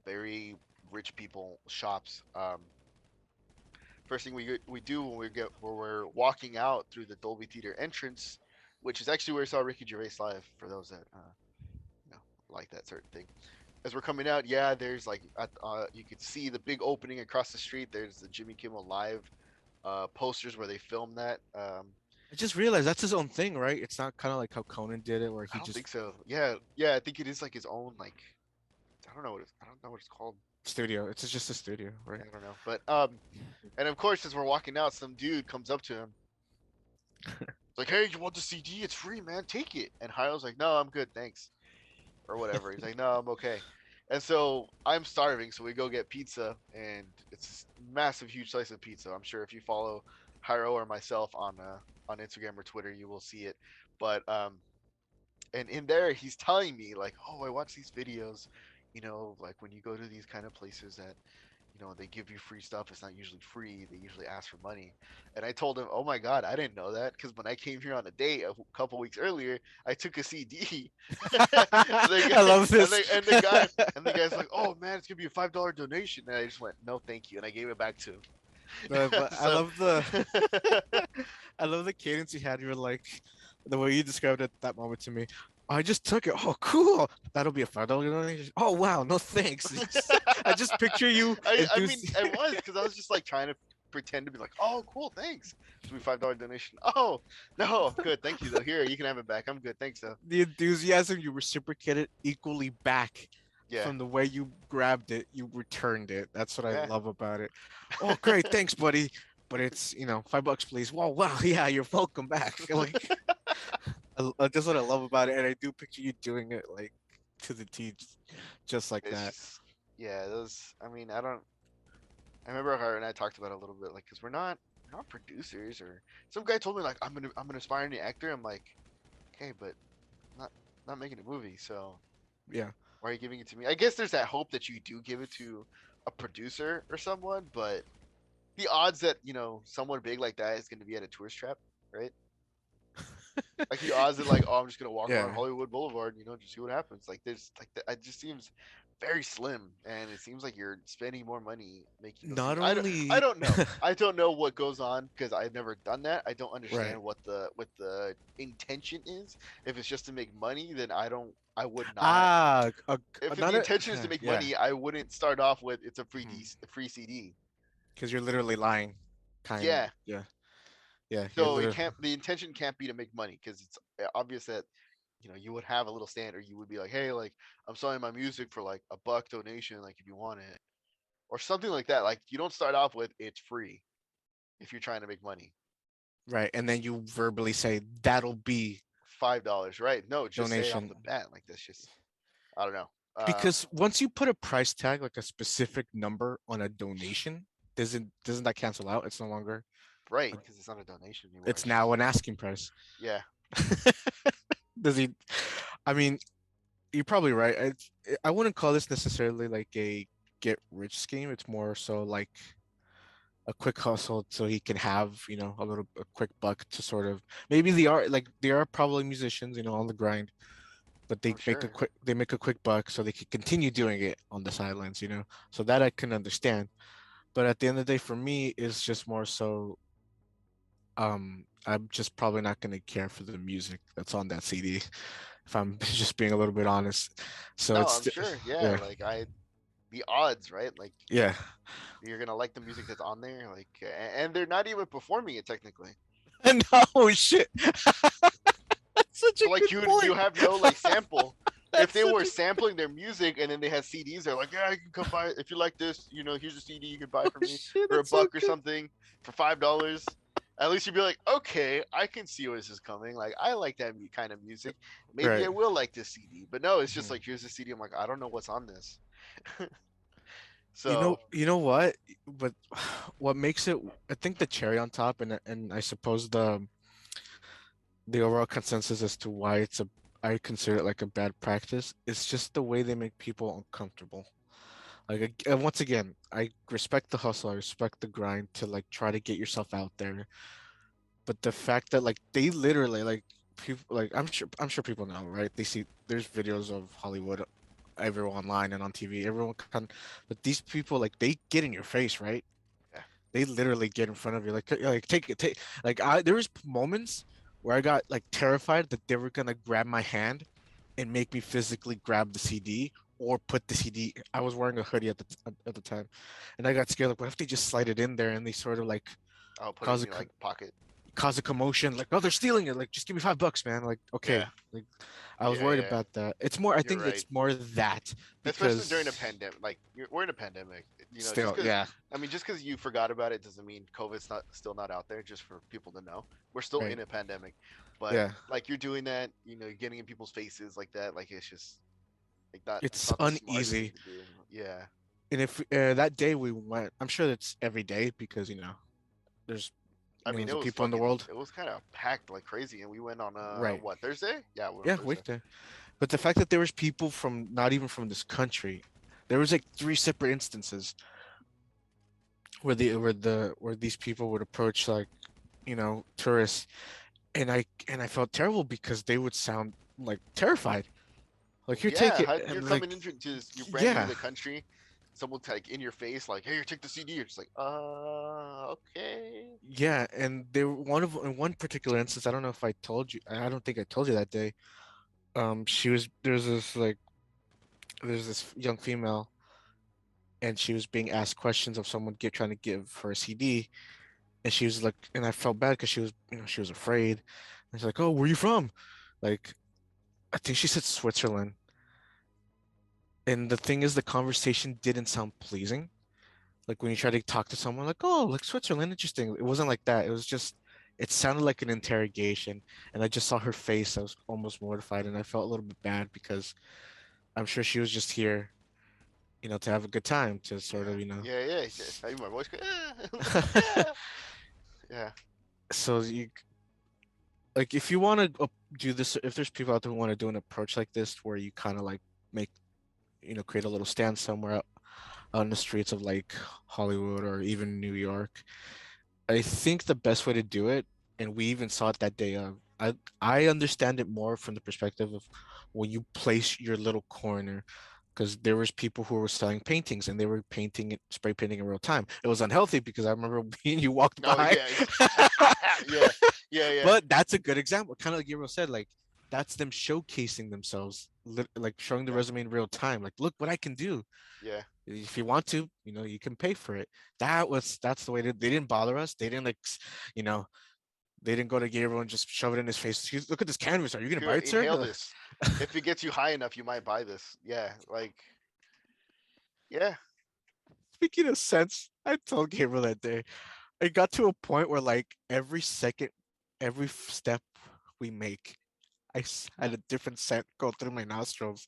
Speaker 1: very rich people shops. First thing we do when we're walking out through the Dolby Theater entrance, which is actually where I saw Ricky Gervais live. For those that you know like that certain thing, as we're coming out, yeah, there's like you could see the big opening across the street. There's the Jimmy Kimmel Live posters where they filmed that.
Speaker 2: I just realized that's his own thing, right? It's not kind of like how Conan did it, where
Speaker 1: I
Speaker 2: he
Speaker 1: don't
Speaker 2: just
Speaker 1: think so. Yeah, yeah, I think it is like his own like I don't know what it's called.
Speaker 2: studio. It's just a studio, right?
Speaker 1: Yeah, I don't know, but and of course as we're walking out, some dude comes up to him. It's like, hey, you want the CD? It's free, man. Take it. And Hylo's like, no, I'm good, thanks, or whatever. He's like, no, I'm okay. And so I'm starving, so we go get pizza, and it's this massive, huge slice of pizza. I'm sure if you follow Hyro or myself on Instagram or Twitter, you will see it. But And in there, he's telling me like, "Oh, I watch these videos, like when you go to these kind of places that they give you free stuff. It's not usually free. They usually ask for money." And I told him, "Oh my God, I didn't know that because when I came here on a date a couple weeks earlier, I took a CD."
Speaker 2: I
Speaker 1: the,
Speaker 2: love
Speaker 1: and
Speaker 2: this.
Speaker 1: the guy's like, "Oh man, it's gonna be a $5 donation." And I just went, "No, thank you," and I gave it back to him.
Speaker 2: No, but I
Speaker 1: So
Speaker 2: love the I love the cadence you had. You're like the way you described it at that moment to me. I just took it. Oh, cool. That'll be a $5 donation. Oh wow, no thanks. I just picture you
Speaker 1: I mean,
Speaker 2: enthused.
Speaker 1: I was because I was just like trying to pretend to be like, "Oh, cool, thanks." It's gonna be $5 donation. Oh no, good, thank you though. Here, you can have it back. I'm good, thanks though.
Speaker 2: The enthusiasm you reciprocated equally back
Speaker 1: Yeah,
Speaker 2: from the way you grabbed it, you returned it. That's what I
Speaker 1: yeah.
Speaker 2: love about it. Oh, great, thanks, buddy. But it's $5, please. Wow, wow, yeah, you're welcome back. Like that's what I love about it, and I do picture you doing it like to the T, just like
Speaker 1: It's
Speaker 2: that.
Speaker 1: just yeah. Those. I mean, I don't. I remember her and I talked about it a little bit, like, because we're not producers or some guy told me like I'm an aspiring actor. I'm like, okay, but not not making a movie, so
Speaker 2: Yeah.
Speaker 1: why are you giving it to me? I guess there's that hope that you do give it to a producer or someone, but the odds that someone big like that is going to be at a tourist trap, right? Like the odds that like, oh, I'm just gonna walk around
Speaker 2: Yeah.
Speaker 1: Hollywood Boulevard, just see what happens. Like there's like it just seems very slim, and it seems like you're spending more money making those
Speaker 2: Not
Speaker 1: CDs. I
Speaker 2: only
Speaker 1: don't know. I don't know what goes on because I've never done that. I don't
Speaker 2: right.
Speaker 1: understand what the intention is. If it's just to make money, then I don't. I would not.
Speaker 2: Ah,
Speaker 1: If the
Speaker 2: not a
Speaker 1: intention is to make
Speaker 2: yeah.
Speaker 1: money, I wouldn't start off with it's a free CD.
Speaker 2: Because you're literally lying. Kind
Speaker 1: Yeah.
Speaker 2: yeah. Yeah, you're
Speaker 1: So it
Speaker 2: literally
Speaker 1: can't. The intention can't be to make money because it's obvious that you would have a little stand or you would be like, hey, like I'm selling my music for like $1 donation, like if you want it or something like that. Like you don't start off with it's free if you're trying to make money.
Speaker 2: right. And then you verbally say that'll be
Speaker 1: $5, right? No, just say off
Speaker 2: donation.
Speaker 1: the bat. Like that's just I don't know.
Speaker 2: Because once you put a price tag, like a specific number on a donation, doesn't that cancel out? It's no longer
Speaker 1: Right, because it's not a donation anymore.
Speaker 2: it's
Speaker 1: It's
Speaker 2: now
Speaker 1: just
Speaker 2: an asking price.
Speaker 1: yeah,
Speaker 2: Does he I mean, you're probably right. I wouldn't call this necessarily like a get rich scheme. It's more so like a quick hustle so he can have, a quick buck to sort of maybe they are probably musicians, on the grind, but
Speaker 1: I'm sure.
Speaker 2: they make a quick buck so they can continue doing it on the sidelines. So that I can understand. But at the end of the day, for me, it's just more so I'm just probably not gonna care for the music that's on that CD, if I'm just being a little bit honest. So
Speaker 1: No, I'm
Speaker 2: it's
Speaker 1: sure. Yeah,
Speaker 2: yeah,
Speaker 1: like the odds, right? Like
Speaker 2: yeah.
Speaker 1: you're gonna like the music that's on there, like, and they're not even performing it technically.
Speaker 2: No shit. That's such
Speaker 1: So
Speaker 2: a
Speaker 1: like
Speaker 2: good
Speaker 1: you
Speaker 2: point.
Speaker 1: have no like sample. If
Speaker 2: That's
Speaker 1: they
Speaker 2: such
Speaker 1: were
Speaker 2: a
Speaker 1: sampling their music and then they had CDs, they're like, yeah, you can come buy it. If you like this, here's a CD you can buy
Speaker 2: oh
Speaker 1: from me
Speaker 2: shit,
Speaker 1: for a
Speaker 2: that's so
Speaker 1: buck or
Speaker 2: good.
Speaker 1: something for $5. At least you'd be like, okay, I can see where this is coming. Like, I like that kind of music. Maybe I
Speaker 2: Right.
Speaker 1: will like this CD. But no, it's just
Speaker 2: Mhm.
Speaker 1: like, here's the CD. I'm like, I don't know what's on this.
Speaker 2: You know,
Speaker 1: So,
Speaker 2: you know what? But what makes it, I think the cherry on top, and I suppose the overall consensus as to why I consider it like a bad practice, is just the way they make people uncomfortable. Like, and once again, I respect the hustle, I respect the grind to like try to get yourself out there. But the fact that like they literally like people like I'm sure people know, right? They see there's videos of Hollywood everyone online and on TV, everyone can, but these people like they get in your face, right?
Speaker 1: yeah.
Speaker 2: They literally get in front of you, like take it, take like I there was moments where I got like terrified that they were gonna grab my hand and make me physically grab the CD or put the CD. I was wearing a hoodie at the time, and I got scared. Like, what if they just slide it in there and they sort of like
Speaker 1: I'll put it
Speaker 2: cause
Speaker 1: in
Speaker 2: a
Speaker 1: your like pocket.
Speaker 2: cause a commotion? Like, oh, they're stealing it. Like, just give me $5, man. Like,
Speaker 1: Yeah.
Speaker 2: okay. Like, I was
Speaker 1: Yeah.
Speaker 2: worried
Speaker 1: Yeah.
Speaker 2: about that. It's more. I
Speaker 1: You're
Speaker 2: think it's
Speaker 1: right.
Speaker 2: more that
Speaker 1: Especially during a
Speaker 2: because
Speaker 1: pandemic. Like we're in a pandemic. Just
Speaker 2: still,
Speaker 1: because
Speaker 2: yeah,
Speaker 1: I mean, just because you forgot about it doesn't mean COVID's not still not out there. Just for people to know, we're still
Speaker 2: right,
Speaker 1: in a pandemic. But
Speaker 2: yeah.
Speaker 1: like you're doing that, you're getting in people's faces like that. Like it's just like that. It's
Speaker 2: It's
Speaker 1: not the smartest thing
Speaker 2: uneasy.
Speaker 1: to do. Yeah.
Speaker 2: And if that day we went, I'm sure it's every day because there's
Speaker 1: I mean,
Speaker 2: millions of people in the world.
Speaker 1: it was kind of packed like crazy, and we went on
Speaker 2: Right.
Speaker 1: what, Thursday? Yeah, we went on
Speaker 2: Yeah,
Speaker 1: Thursday.
Speaker 2: weekday. But the fact that there was people from not even from this country, there was like three separate instances where these people would approach like, tourists, and I felt terrible because they would sound like terrified. Like, here, take
Speaker 1: Yeah,
Speaker 2: it.
Speaker 1: you're
Speaker 2: And
Speaker 1: coming
Speaker 2: like,
Speaker 1: into you're brand new to
Speaker 2: yeah,
Speaker 1: the country. Someone's like in your face, like, "Hey, here, take the CD." You're just like, okay."
Speaker 2: yeah. And there one of in one particular instance, I don't know if I told you, I don't think I told you that day. She was there's this young female, and she was being asked questions of someone trying to give her a CD, and she was like, and I felt bad because she was afraid. And she's like, "Oh, where are you from?" Like, I think she said Switzerland. And the thing is, the conversation didn't sound pleasing. Like when you try to talk to someone, like, "Oh, like Switzerland, interesting." It wasn't like that. It was just, it sounded like an interrogation. And I just saw her face. I was almost mortified, and I felt a little bit bad because I'm sure she was just here, to have a good time, to sort
Speaker 1: Yeah,
Speaker 2: of,
Speaker 1: yeah, yeah. Yeah. Even my voice, yeah, yeah,
Speaker 2: So you like, if you want to do this, if there's people out there who want to do an approach like this, where you kind of like make, create a little stand somewhere out on the streets of like Hollywood or even New York, I think the best way to do it, and we even saw it that day. I understand it more from the perspective of when you place your little corner, because there was people who were selling paintings and they were painting it, spray painting in real time. It was unhealthy because I remember me and you walked
Speaker 1: oh
Speaker 2: by.
Speaker 1: yeah, yeah, yeah, yeah,
Speaker 2: But that's a good example. Kind of like Gabriel said, like that's them showcasing themselves, like showing the
Speaker 1: yeah,
Speaker 2: resume in real time. Like, look what I can do.
Speaker 1: yeah.
Speaker 2: If you want to, you can pay for it. That's the way they didn't bother us. They didn't like, you know, they didn't go to Gabriel and just shove it in his face. Look at this canvas. Are you gonna
Speaker 1: Here,
Speaker 2: buy it,
Speaker 1: inhale
Speaker 2: sir?
Speaker 1: this. If it gets you high enough, you might buy this. Yeah, like, yeah.
Speaker 2: Speaking of sense, I told Gabriel that day. It got to a point where like every second, every step we make, had a different scent go through my nostrils.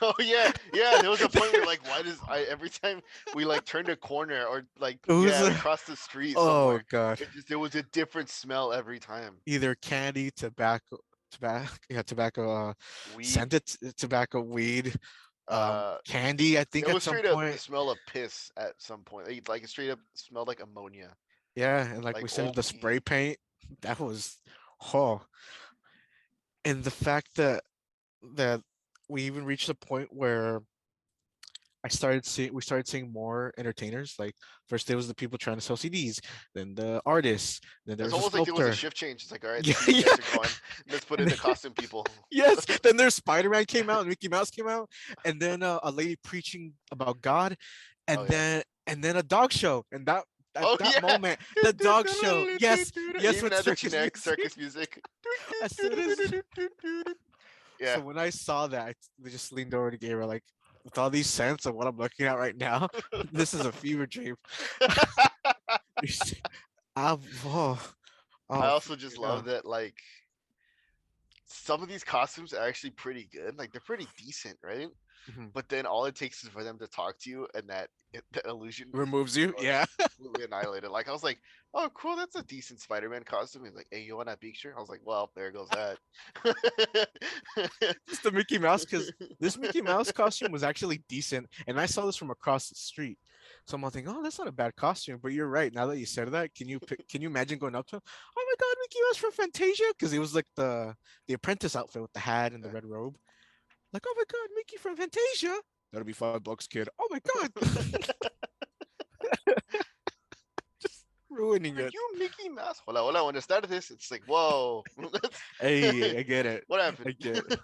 Speaker 1: Oh yeah, yeah. There was a point where like, why does I every time we like turned a corner or like,
Speaker 2: It was
Speaker 1: yeah, we
Speaker 2: a,
Speaker 1: crossed the street
Speaker 2: oh
Speaker 1: somewhere,
Speaker 2: god,
Speaker 1: it just there was a different smell every time.
Speaker 2: either candy, tobacco,
Speaker 1: Weed.
Speaker 2: scented tobacco, weed,
Speaker 1: Uh,
Speaker 2: candy. I
Speaker 1: it
Speaker 2: think at
Speaker 1: was
Speaker 2: some
Speaker 1: straight up the
Speaker 2: point,
Speaker 1: smell of piss at some point. Like it straight up smelled like ammonia,
Speaker 2: yeah, and like we
Speaker 1: like
Speaker 2: said,
Speaker 1: old
Speaker 2: the
Speaker 1: weed.
Speaker 2: spray paint. That was, oh, and the fact that we even reached a point where we started seeing more entertainers. Like first there was the people trying to sell CDs, then the artists, then there
Speaker 1: It's
Speaker 2: was a
Speaker 1: almost like there was a
Speaker 2: sculptor.
Speaker 1: shift change. It's like, all right, the
Speaker 2: Yeah,
Speaker 1: CD
Speaker 2: yeah.
Speaker 1: guys are going. Let's put
Speaker 2: And
Speaker 1: in
Speaker 2: then,
Speaker 1: the costume people.
Speaker 2: yes, then there's Spider-Man came out and Mickey Mouse came out, and then a lady preaching about God,
Speaker 1: Oh
Speaker 2: and
Speaker 1: yeah.
Speaker 2: then a dog show, and that at
Speaker 1: Oh
Speaker 2: that
Speaker 1: yeah.
Speaker 2: moment, the dog show, yes, yes,
Speaker 1: Even
Speaker 2: with
Speaker 1: at the
Speaker 2: circus
Speaker 1: Connect
Speaker 2: music.
Speaker 1: circus music.
Speaker 2: As soon as
Speaker 1: Yeah.
Speaker 2: So when I saw that, I just leaned over to Gabriel, like, with all these scents of what I'm looking at right now, this is a fever dream. Oh,
Speaker 1: I
Speaker 2: oh,
Speaker 1: also just love
Speaker 2: yeah.
Speaker 1: that like some of these costumes are actually pretty good. Like they're pretty decent, right?
Speaker 2: Mhm.
Speaker 1: But then all it takes is for them to talk to you, and the illusion is
Speaker 2: Removes you,
Speaker 1: goes
Speaker 2: yeah.
Speaker 1: completely annihilated. Like I was like, "Oh, cool, that's a decent Spider-Man costume." He's like, "Hey, you want that picture?" I was like, "Well, there goes that."
Speaker 2: Just the Mickey Mouse, because this Mickey Mouse costume was actually decent, and I saw this from across the street. So I'm thinking, oh, that's not a bad costume. But you're right. Now that you said that, can you imagine going up to him? Oh my God, Mickey Mouse from Fantasia, because it was like the apprentice outfit with the hat and the red robe. Like, oh my God, Mickey from Fantasia. That'll be $5, kid. Oh my God, just ruining
Speaker 1: Are
Speaker 2: it.
Speaker 1: you Mickey Mouse? Hola, hola. When I started this, it's like, whoa,
Speaker 2: Hey, I get it.
Speaker 1: what
Speaker 2: I
Speaker 1: happened?
Speaker 2: get it.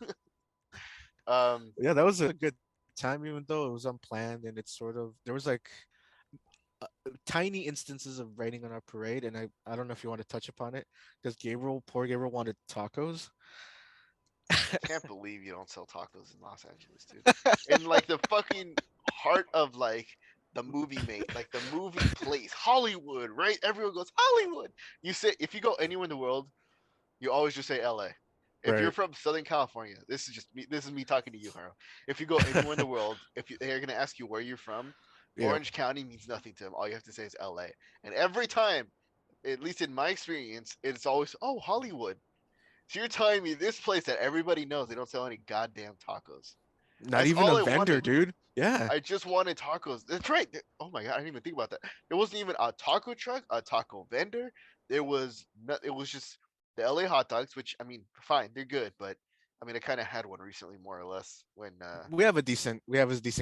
Speaker 1: um,
Speaker 2: Yeah, that was a good time, even though it was unplanned, and it's sort of there was like tiny instances of raining on our parade, and I don't know if you want to touch upon it because poor Gabriel wanted tacos.
Speaker 1: I can't believe you don't sell tacos in Los Angeles, dude. In like the fucking heart of like the movie mate, like the movie place, Hollywood, right? Everyone goes Hollywood. You say if you go anywhere in the world, you always just say LA. If you're
Speaker 2: Right.
Speaker 1: from Southern California, this is just me. This is me talking to you, Haro. If you go anywhere in the world, they're gonna ask you where you're from,
Speaker 2: Yeah.
Speaker 1: Orange County means nothing to them. All you have to say is LA. And every time, at least in my experience, it's always, oh, Hollywood. So you're telling me this place that everybody knows they don't sell any goddamn tacos.
Speaker 2: Not
Speaker 1: That's
Speaker 2: even a
Speaker 1: all I
Speaker 2: vendor,
Speaker 1: wanted.
Speaker 2: dude. Yeah.
Speaker 1: I just wanted tacos. That's right. Oh my god, I didn't even think about that. There wasn't even a taco truck, a taco vendor. There was it was just the LA hot dogs, which I mean, fine, they're good, but I mean, I kind of had one recently, more or less. When
Speaker 2: We have a decent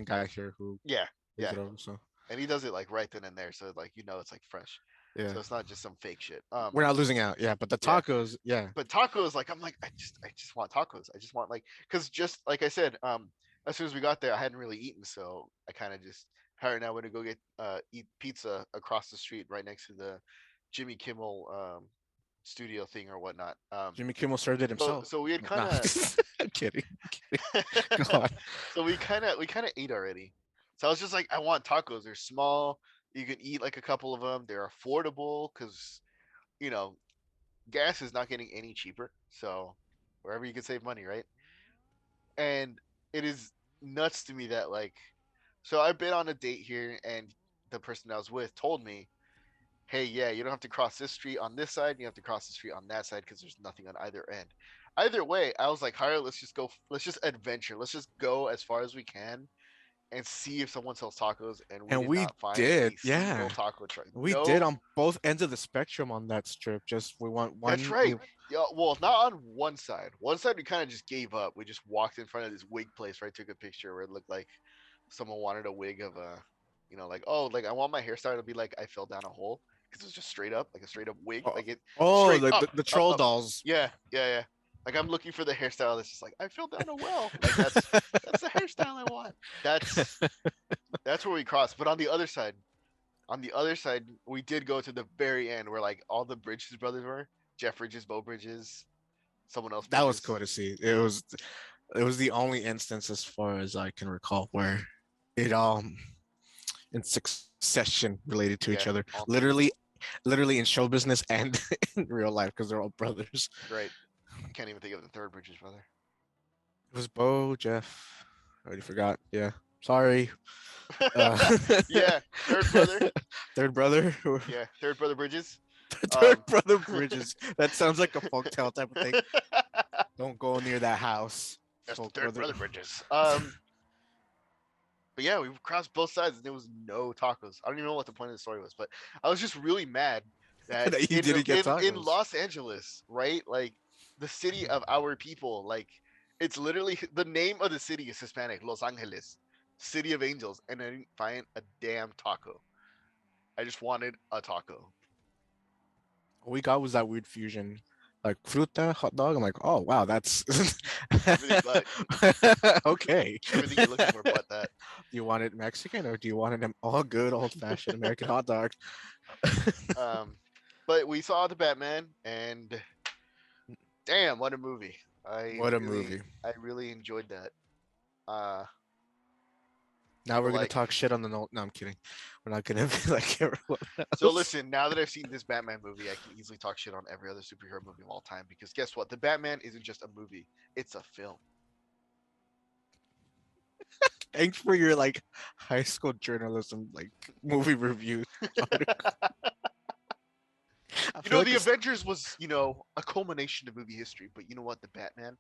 Speaker 2: guy here who
Speaker 1: yeah,
Speaker 2: brings
Speaker 1: yeah,
Speaker 2: it over. So
Speaker 1: and he does it like right then and there, so like it's like fresh.
Speaker 2: yeah,
Speaker 1: So it's not just some fake shit.
Speaker 2: we're not losing out. Yeah, but the
Speaker 1: Yeah,
Speaker 2: tacos, yeah.
Speaker 1: but tacos, like I'm like I just want tacos. I just want like because just like I said, as soon as we got there, I hadn't really eaten, so I kind of just Harry and I went to go get eat pizza across the street, right next to the Jimmy Kimmel studio thing or whatnot.
Speaker 2: Jimmy Kimmel served it
Speaker 1: So
Speaker 2: himself.
Speaker 1: so we had kind
Speaker 2: Nah,
Speaker 1: of
Speaker 2: I'm kidding. I'm kidding. Go on.
Speaker 1: so we kind of ate already. So I was just like, I want tacos. They're small. You can eat like a couple of them. They're affordable because you know gas is not getting any cheaper. So wherever you can save money, right? And it is nuts to me that like, so I've been on a date here, and the person I was with told me, "Hey, yeah, you don't have to cross this street on this side. You have to cross the street on that side because there's nothing on either end." Either way, I was like, "Higher, let's just go. Let's just adventure. Let's just go as far as we can and see if someone sells tacos." And we
Speaker 2: And
Speaker 1: did
Speaker 2: we
Speaker 1: not find
Speaker 2: did,
Speaker 1: a single
Speaker 2: yeah.
Speaker 1: taco truck.
Speaker 2: We did
Speaker 1: No.
Speaker 2: on both ends of the spectrum on that strip. Just we want
Speaker 1: That's
Speaker 2: one.
Speaker 1: right. Yeah, well, not on one side. One side we kind of just gave up. We just walked in front of this wig place, right? Took a picture where it looked like someone wanted a wig of a, like, oh, like I want my hairstyle to be like I fell down a hole because it was just straight up, like a straight up wig,
Speaker 2: Oh,
Speaker 1: like it
Speaker 2: oh,
Speaker 1: straight
Speaker 2: the,
Speaker 1: up,
Speaker 2: the the
Speaker 1: up,
Speaker 2: troll
Speaker 1: up.
Speaker 2: dolls.
Speaker 1: Yeah, yeah, yeah. Like I'm looking for the hairstyle that's just like I fell down a well. Like that's the hairstyle I want. That's where we crossed. But on the other side, we did go to the very end where like all the Bridges brothers were. Jeff Bridges, Bo Bridges, someone else
Speaker 2: That was cool
Speaker 1: Bridges.
Speaker 2: to see. It was the only instance as far as I can recall where it in succession related to each
Speaker 1: Yeah,
Speaker 2: other.
Speaker 1: all three.
Speaker 2: Literally in show business and in real life because they're all brothers.
Speaker 1: Right. I can't even think of the third Bridges brother.
Speaker 2: It was Bo, Jeff. I already forgot. Yeah. Sorry. Uh,
Speaker 1: Yeah, third brother.
Speaker 2: third brother.
Speaker 1: Yeah, third brother Bridges.
Speaker 2: Third
Speaker 1: Um,
Speaker 2: brother Bridges. That sounds like a folktale type of thing. Don't go near that house.
Speaker 1: that's the
Speaker 2: Folk
Speaker 1: third
Speaker 2: brother.
Speaker 1: brother Bridges. But yeah, we crossed both sides and there was no tacos. I don't even know what the point of the story was, but I was just really mad that
Speaker 2: That you
Speaker 1: in
Speaker 2: didn't get
Speaker 1: in
Speaker 2: tacos.
Speaker 1: Los Angeles, right? Like the city of our people, like it's literally the name of the city is Hispanic, Los Angeles, City of Angels, and I didn't find a damn taco. I just wanted a taco.
Speaker 2: All we got was that weird fusion, like fruta hot dog. I'm like, oh wow, that's
Speaker 1: Everything but
Speaker 2: okay.
Speaker 1: everything you're looking for, but that.
Speaker 2: Do you want it Mexican or do you want it all good old fashioned American hot dog?
Speaker 1: Um, but we saw the Batman, and damn, what a movie! I
Speaker 2: What a
Speaker 1: really,
Speaker 2: movie.
Speaker 1: I really enjoyed that. Uh,
Speaker 2: Now
Speaker 1: but
Speaker 2: we're gonna
Speaker 1: like,
Speaker 2: talk shit on the no. No, I'm kidding. We're not gonna be like everyone
Speaker 1: so
Speaker 2: else.
Speaker 1: listen. Now that I've seen this Batman movie, I can easily talk shit on every other superhero movie of all time because guess what? The Batman isn't just a movie; it's a film.
Speaker 2: Thanks for your like high school journalism like movie review article. I
Speaker 1: You
Speaker 2: feel
Speaker 1: know,
Speaker 2: like
Speaker 1: the
Speaker 2: this.
Speaker 1: Avengers was, a culmination of movie history, but you know what? The Batman,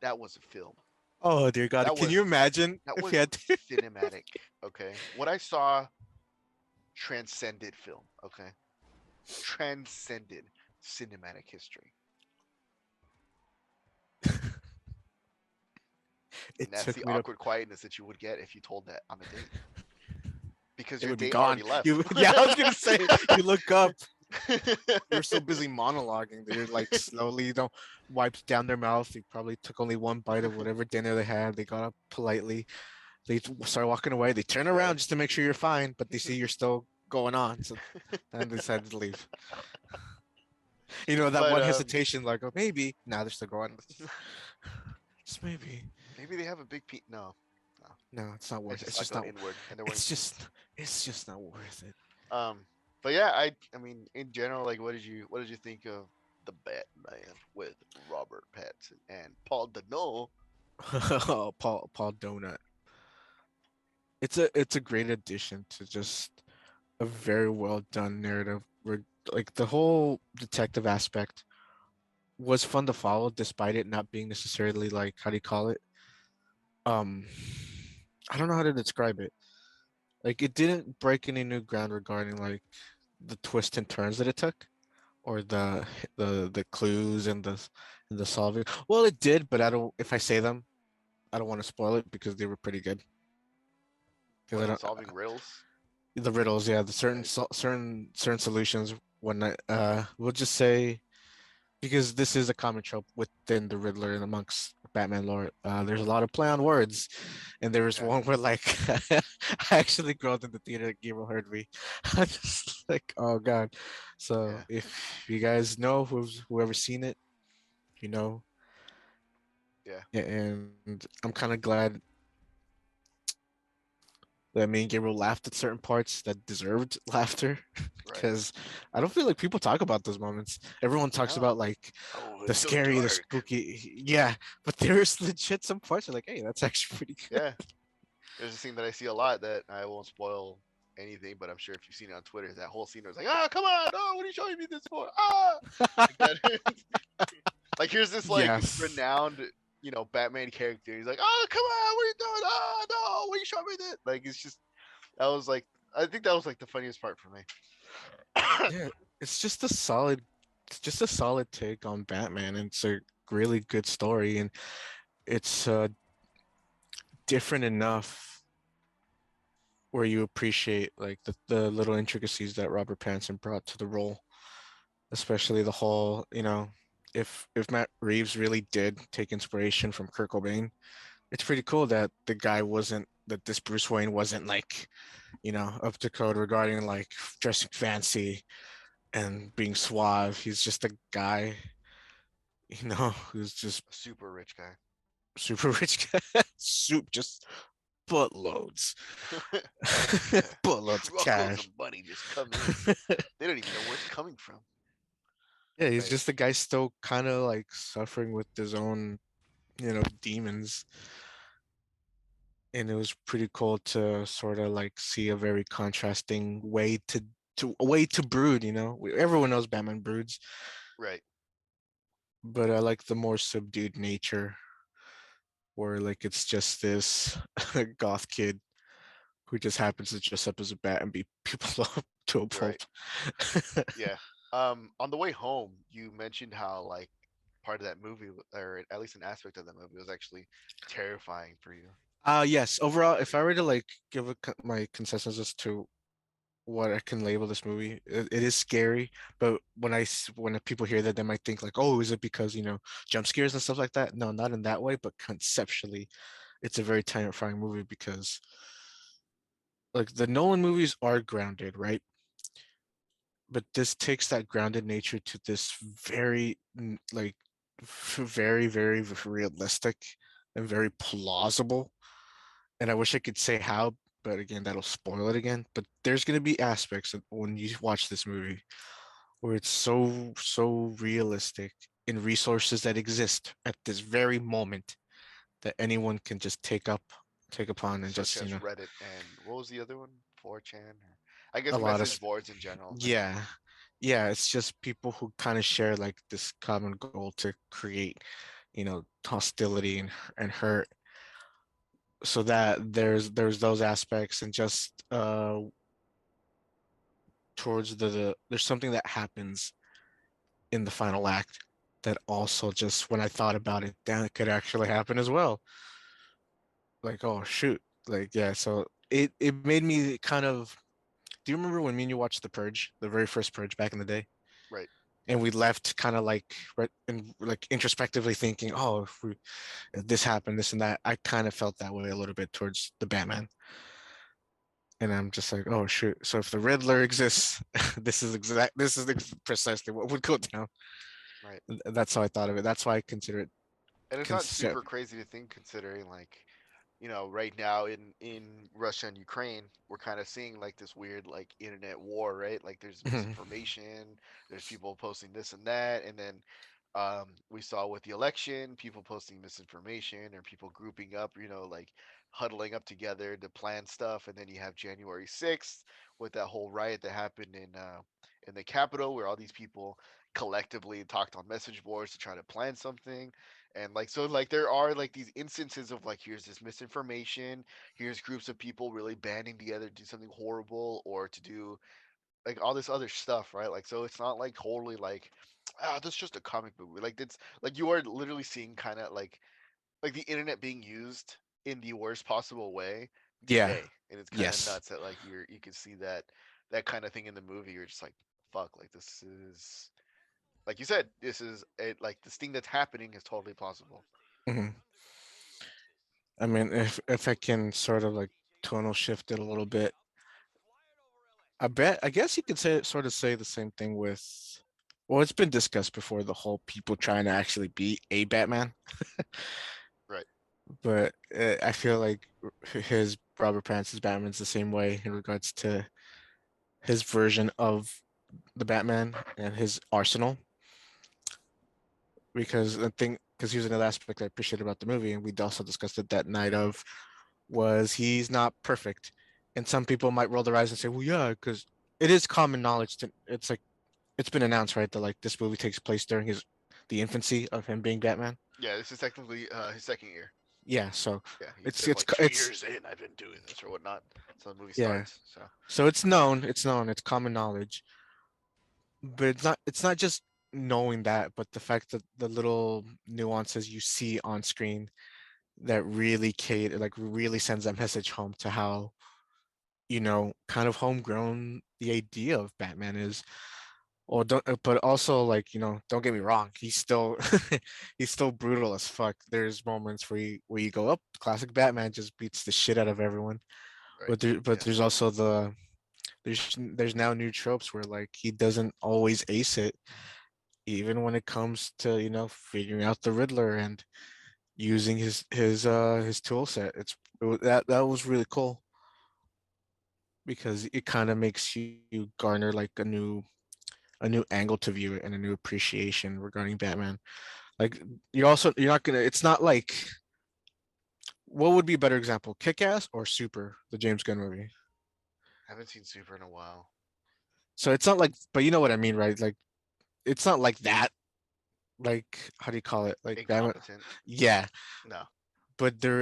Speaker 1: that was a film.
Speaker 2: Oh dear God,
Speaker 1: That
Speaker 2: can you
Speaker 1: was
Speaker 2: imagine
Speaker 1: that
Speaker 2: if you
Speaker 1: was
Speaker 2: had to?
Speaker 1: cinematic. Okay, what I saw transcended film. Okay, transcended cinematic history. And
Speaker 2: It
Speaker 1: that's
Speaker 2: took
Speaker 1: the
Speaker 2: me to.
Speaker 1: awkward quietness that you would get if you told that on a date because
Speaker 2: It
Speaker 1: your
Speaker 2: would be
Speaker 1: date
Speaker 2: gone.
Speaker 1: already left.
Speaker 2: You, yeah, I was gonna say. You look up. You're so busy monologuing that you're like slowly, wipes down their mouth. They probably took only one bite of whatever dinner they had. They got up politely. They start walking away. They turn
Speaker 1: Yeah.
Speaker 2: around just to make sure you're fine, but they see you're still going on. So then they decided to leave. That
Speaker 1: But
Speaker 2: one hesitation, like, oh, maybe. Now they're still going. Just maybe.
Speaker 1: maybe they have a big pe. No, no.
Speaker 2: No, it's not
Speaker 1: I
Speaker 2: worth it.
Speaker 1: just
Speaker 2: It's
Speaker 1: saw it
Speaker 2: just
Speaker 1: going
Speaker 2: not.
Speaker 1: inward, and they're wearing
Speaker 2: It's
Speaker 1: jeans.
Speaker 2: just. It's just not worth it.
Speaker 1: Um, but yeah, I mean, in general, like, what did you think of the Batman with Robert Pattinson and Paul Dano?
Speaker 2: Paul Donut. It's a great addition to just a very well done narrative. like the whole detective aspect was fun to follow, despite it not being necessarily like how do you call it? Um, I don't know how to describe it. Like it didn't break any new ground regarding like the twists and turns that it took, or the clues and the solving. Well, it did, but I don't. If I say them, I don't want to spoil it because they were pretty good. Because
Speaker 1: What,
Speaker 2: I
Speaker 1: in
Speaker 2: don't
Speaker 1: solving riddles?
Speaker 2: the riddles, yeah, the certain
Speaker 1: Nice.
Speaker 2: certain solutions. When I we'll just say because this is a common trope within the Riddler and amongst Batman lore. There's a lot of play on words, and there was
Speaker 1: Okay.
Speaker 2: one where like I actually growled in the theater. Gabriel heard me. I just like, oh god. So
Speaker 1: Yeah.
Speaker 2: if you guys know whoever's seen it, you know,
Speaker 1: Yeah.
Speaker 2: and I'm kind of glad that me and Gabriel laughed at certain parts that deserved laughter
Speaker 1: Right.
Speaker 2: because I don't feel like people talk about those moments. Everyone talks
Speaker 1: No.
Speaker 2: about like
Speaker 1: Oh,
Speaker 2: the
Speaker 1: it's so
Speaker 2: scary, the
Speaker 1: dark.
Speaker 2: spooky. Yeah, but there's legit some parts are like, hey, that's actually pretty good.
Speaker 1: Yeah. There's a scene that I see a lot that I won't spoil anything, but I'm sure if you've seen it on Twitter, that whole scene was like, ah, come on, oh, what are you showing me this for? Ah, like that. Like here's this like
Speaker 2: Yes.
Speaker 1: renowned, Batman character. He's like, oh, come on, what are you doing? Oh no, what are you showing me this? Like it's just that was like I think that was like the funniest part for me.
Speaker 2: Yeah, it's just a solid take on Batman, and it's a really good story, and it's different enough where you appreciate like the little intricacies that Robert Pattinson brought to the role, especially the whole, if Matt Reeves really did take inspiration from Kurt Cobain, it's pretty cool that this Bruce Wayne wasn't like, up to code regarding like dressing fancy and being suave. He's just a guy, who's just
Speaker 1: A super rich guy.
Speaker 2: super rich guy, just buttloads,
Speaker 1: Yeah,
Speaker 2: buttloads of
Speaker 1: truckloads
Speaker 2: cash.
Speaker 1: of money just come in. They don't even know where it's coming from.
Speaker 2: Yeah, he's
Speaker 1: Right,
Speaker 2: just a guy still kind of like suffering with his own, demons. And it was pretty cool to sort of like see a very contrasting way to a way to brood. Everyone knows Batman broods,
Speaker 1: right.
Speaker 2: but I like the more subdued nature where like it's just this goth kid who just happens to dress up as a bat and beat people up to a
Speaker 1: You're
Speaker 2: pulp.
Speaker 1: right. Yeah. On the way home, you mentioned how like part of that movie, or at least an aspect of that movie, was actually terrifying for you.
Speaker 2: Yes, overall, if I were to like give my consensus as to what I can label this movie, it is scary. But when people hear that, they might think like, oh, is it because jump scares and stuff like that? No, not in that way. But conceptually, it's a very terrifying movie because like the Nolan movies are grounded, right? But this takes that grounded nature to this very like very very realistic and very plausible. And I wish I could say how, but again, that'll spoil it again. But there's gonna be aspects when you watch this movie where it's so realistic in resources that exist at this very moment that anyone can just take upon and
Speaker 1: Such
Speaker 2: just,
Speaker 1: as Reddit and what was the other one? 4chan, or I
Speaker 2: a
Speaker 1: guess
Speaker 2: lot of
Speaker 1: message boards in general, right?
Speaker 2: yeah. Yeah, it's just people who kind of share like this common goal to create, hostility and hurt. So that there's those aspects and just towards there's something that happens in the final act that also just when I thought about it, damn, it could actually happen as well. Like, oh shoot. Like, yeah, so it made me kind of do you remember when me and you watched The Purge, the very first Purge back in the day?
Speaker 1: Right.
Speaker 2: And we left kind of like right and like introspectively thinking, oh, if this happened, this and that. I kind of felt that way a little bit towards the Batman. And I'm just like, oh shoot. So if the Riddler exists, this is precisely what would go down.
Speaker 1: Right.
Speaker 2: That's how I thought of it. That's why I consider it
Speaker 1: And it's not
Speaker 2: concept.
Speaker 1: super crazy to think, considering like right now in Russia and Ukraine, we're kind of seeing like this weird like internet war, right? Like there's
Speaker 2: Mhm.
Speaker 1: misinformation, there's people posting this and that, and then we saw with the election, people posting misinformation or people grouping up, like huddling up together to plan stuff, and then you have January 6th with that whole riot that happened in the Capitol where all these people collectively talked on message boards to try to plan something. And like so like there are like these instances of like here's this misinformation, here's groups of people really banding together to do something horrible or to do like all this other stuff, right? Like so it's not like totally like ah, that's just a comic book. Like it's like you are literally seeing kind of like the internet being used in the worst possible way
Speaker 2: Yeah.
Speaker 1: today, and it's kind of
Speaker 2: Yes.
Speaker 1: nuts that like you can see that kind of thing in the movie. You're just like, fuck, like this is like you said, this is it. Like this thing that's happening is totally plausible.
Speaker 2: Hmm. I mean, if I can sort of like tonal shift it a little bit, I guess you could say the same thing with. Well, it's been discussed before the whole people trying to actually be a Batman,
Speaker 1: Right.
Speaker 2: but I feel like his Robert Pattinson's Batman's the same way in regards to his version of the Batman and his arsenal. Because I think because here's another aspect I appreciate about the movie, and we also discussed it that night of was he's not perfect, and some people might roll their eyes and say, well, yeah, because it is common knowledge to it's like it's been announced, right, that like this movie takes place during his the infancy of him being Batman.
Speaker 1: Yeah, this is technically his second year.
Speaker 2: Yeah, so
Speaker 1: Yeah, he
Speaker 2: it's
Speaker 1: said
Speaker 2: it's
Speaker 1: like two
Speaker 2: it's
Speaker 1: years in, I've been doing this or whatnot. So the movie
Speaker 2: yeah,
Speaker 1: starts. So
Speaker 2: so it's known, it's common knowledge, but it's not just knowing that, but the fact that the little nuances you see on screen that really cater like really sends that message home to how kind of homegrown the idea of Batman is. Or don't, but also like don't get me wrong, he's still he's still brutal as fuck. There's moments where you go up, classic Batman just beats the shit out of everyone.
Speaker 1: right.
Speaker 2: But
Speaker 1: Yeah.
Speaker 2: there's also there's now new tropes where like he doesn't always ace it, even when it comes to figuring out the Riddler and using his tool set. That was really cool because it kind of makes you garner like a new angle to view it and a new appreciation regarding Batman. Like you're not gonna. It's not like what would be a better example, Kick-Ass or Super, the James Gunn movie.
Speaker 1: Haven't seen Super in a while.
Speaker 2: So it's not like, but you know what I mean, right? Like it's not like that. Like how do you call it? Like Batman.
Speaker 1: Incompetent.
Speaker 2: Yeah,
Speaker 1: No.
Speaker 2: but there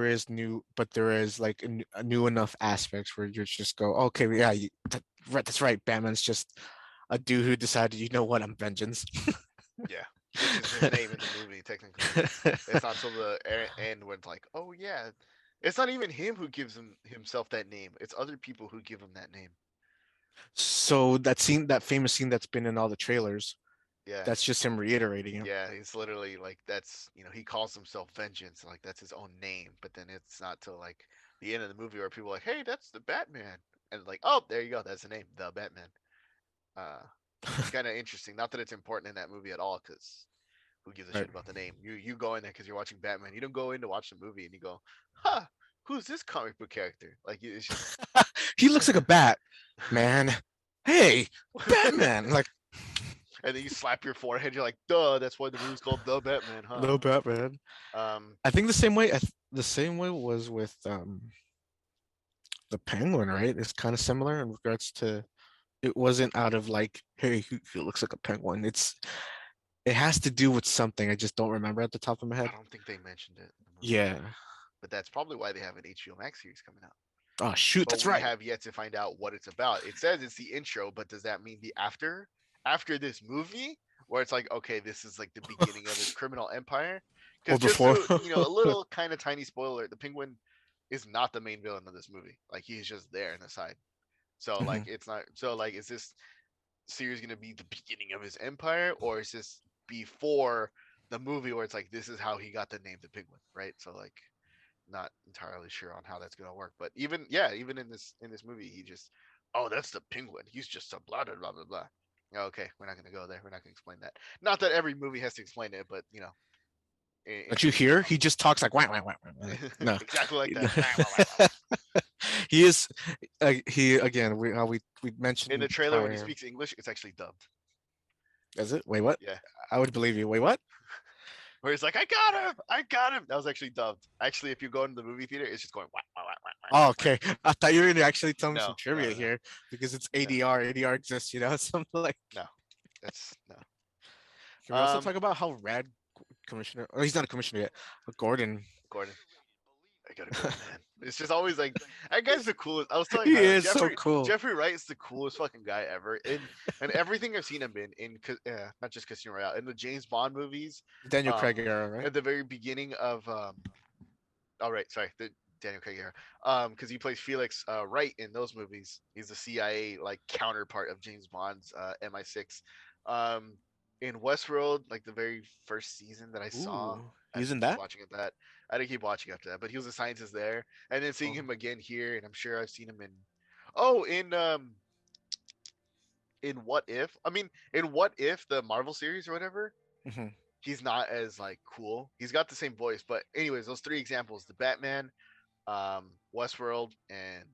Speaker 2: is like a new enough aspects where you just go, okay, yeah, that's right. Batman's just a dude who decided, you know what, I'm vengeance.
Speaker 1: Yeah, which is his name in the movie technically. It's not till the end when it's like, oh yeah, it's not even him who gives himself that name. It's other people who give him that name.
Speaker 2: So that famous scene that's been in all the trailers,
Speaker 1: Yeah,
Speaker 2: that's just him reiterating it.
Speaker 1: yeah. It's literally like that's he calls himself Vengeance, like that's his own name. But then it's not till like the end of the movie where people are like, hey, that's the Batman, and like, oh, there you go, that's the name, the Batman. Uh, which is kind of interesting. Not that it's important in that movie at all, because who gives a
Speaker 2: Right.
Speaker 1: shit about the name? You go in there because you're watching Batman. You don't go in to watch the movie and you go, huh, who's this comic book character? Like it's just,
Speaker 2: He looks like a
Speaker 1: and
Speaker 2: bat, man. Hey, Batman. Like
Speaker 1: then you slap your forehead. You're like, duh, that's why the movie's called The Batman, huh?
Speaker 2: no Batman.
Speaker 1: Um,
Speaker 2: I think the same way was with the Penguin, right? It's kind of similar in regards to it wasn't out of like, hey, he looks like a penguin. It has to do with something. I just don't remember at the top of my
Speaker 1: I
Speaker 2: head.
Speaker 1: don't think they mentioned it in the movie,
Speaker 2: Yeah.
Speaker 1: but that's probably why they have an HBO Max series coming out.
Speaker 2: Oh shoot,
Speaker 1: But
Speaker 2: that's
Speaker 1: we
Speaker 2: right.
Speaker 1: have yet to find out what it's about. It says it's the intro, but does that mean the after this movie, where it's like, okay, this is like the beginning of his criminal empire?
Speaker 2: Or
Speaker 1: Because just
Speaker 2: before.
Speaker 1: so a little kind of tiny spoiler: the Penguin is not the main villain of this movie. Like he's just there in the side. So like
Speaker 2: Mhm.
Speaker 1: it's not. So like, is this series gonna be the beginning of his empire, or is this before the movie where it's like this is how he got the name the Penguin, right? So like not entirely sure on how that's gonna work. But even in this movie, he just oh that's the Penguin. He's just a blah blah blah blah blah. Okay, we're not gonna go there. We're not gonna explain that. Not that every movie has to explain it, but
Speaker 2: Don't you
Speaker 1: in
Speaker 2: hear? He just talks like wah, wah, wah, wah. Like, no.
Speaker 1: exactly like that.
Speaker 2: He is he again we
Speaker 1: In the
Speaker 2: mentioned
Speaker 1: trailer, when he
Speaker 2: prior.
Speaker 1: speaks English, it's actually dubbed.
Speaker 2: Is it? Wait, what?
Speaker 1: Yeah,
Speaker 2: I would believe you. Wait, what?
Speaker 1: where he's like, I got him, I got him. That was actually dubbed. Actually, if you go into the movie theater, it's just going wah, wah, wah,
Speaker 2: Oh, okay. I thought you were gonna actually tell me some
Speaker 1: No,
Speaker 2: trivia
Speaker 1: no, no,
Speaker 2: here because it's
Speaker 1: no,
Speaker 2: ADR. ADR exists, you know. So I'm like,
Speaker 1: no. That's no.
Speaker 2: can we also
Speaker 1: Um,
Speaker 2: talk about how rad Commissioner? Oh, he's not a commissioner yet. But Gordon,
Speaker 1: Gordon, I gotta go, man. It's just always like that guy's the coolest. I was telling
Speaker 2: he
Speaker 1: Hiro,
Speaker 2: is so
Speaker 1: Jeffrey
Speaker 2: cool.
Speaker 1: Jeffrey Wright is the coolest fucking guy ever. And everything I've seen him in, not just Casino Royale, in the James Bond movies,
Speaker 2: Daniel Craig
Speaker 1: um,
Speaker 2: era, right?
Speaker 1: at the very beginning of oh right, sorry, the Daniel Craig era, because he plays Felix Wright in those movies. He's the CIA like counterpart of James Bond's MI6. Um, in Westworld, like the very first season that I saw,
Speaker 2: Ooh,
Speaker 1: I
Speaker 2: he's
Speaker 1: didn't
Speaker 2: in
Speaker 1: keep
Speaker 2: that.
Speaker 1: watching it that. I didn't keep watching after that, but he was a scientist there, and then seeing
Speaker 2: Oh,
Speaker 1: him again here, and I'm sure I've seen him in, oh, in What If? I mean, in What If the Marvel series or whatever,
Speaker 2: mhm.
Speaker 1: he's not as like cool. He's got the same voice, but anyways, those three examples: the Batman, Westworld, and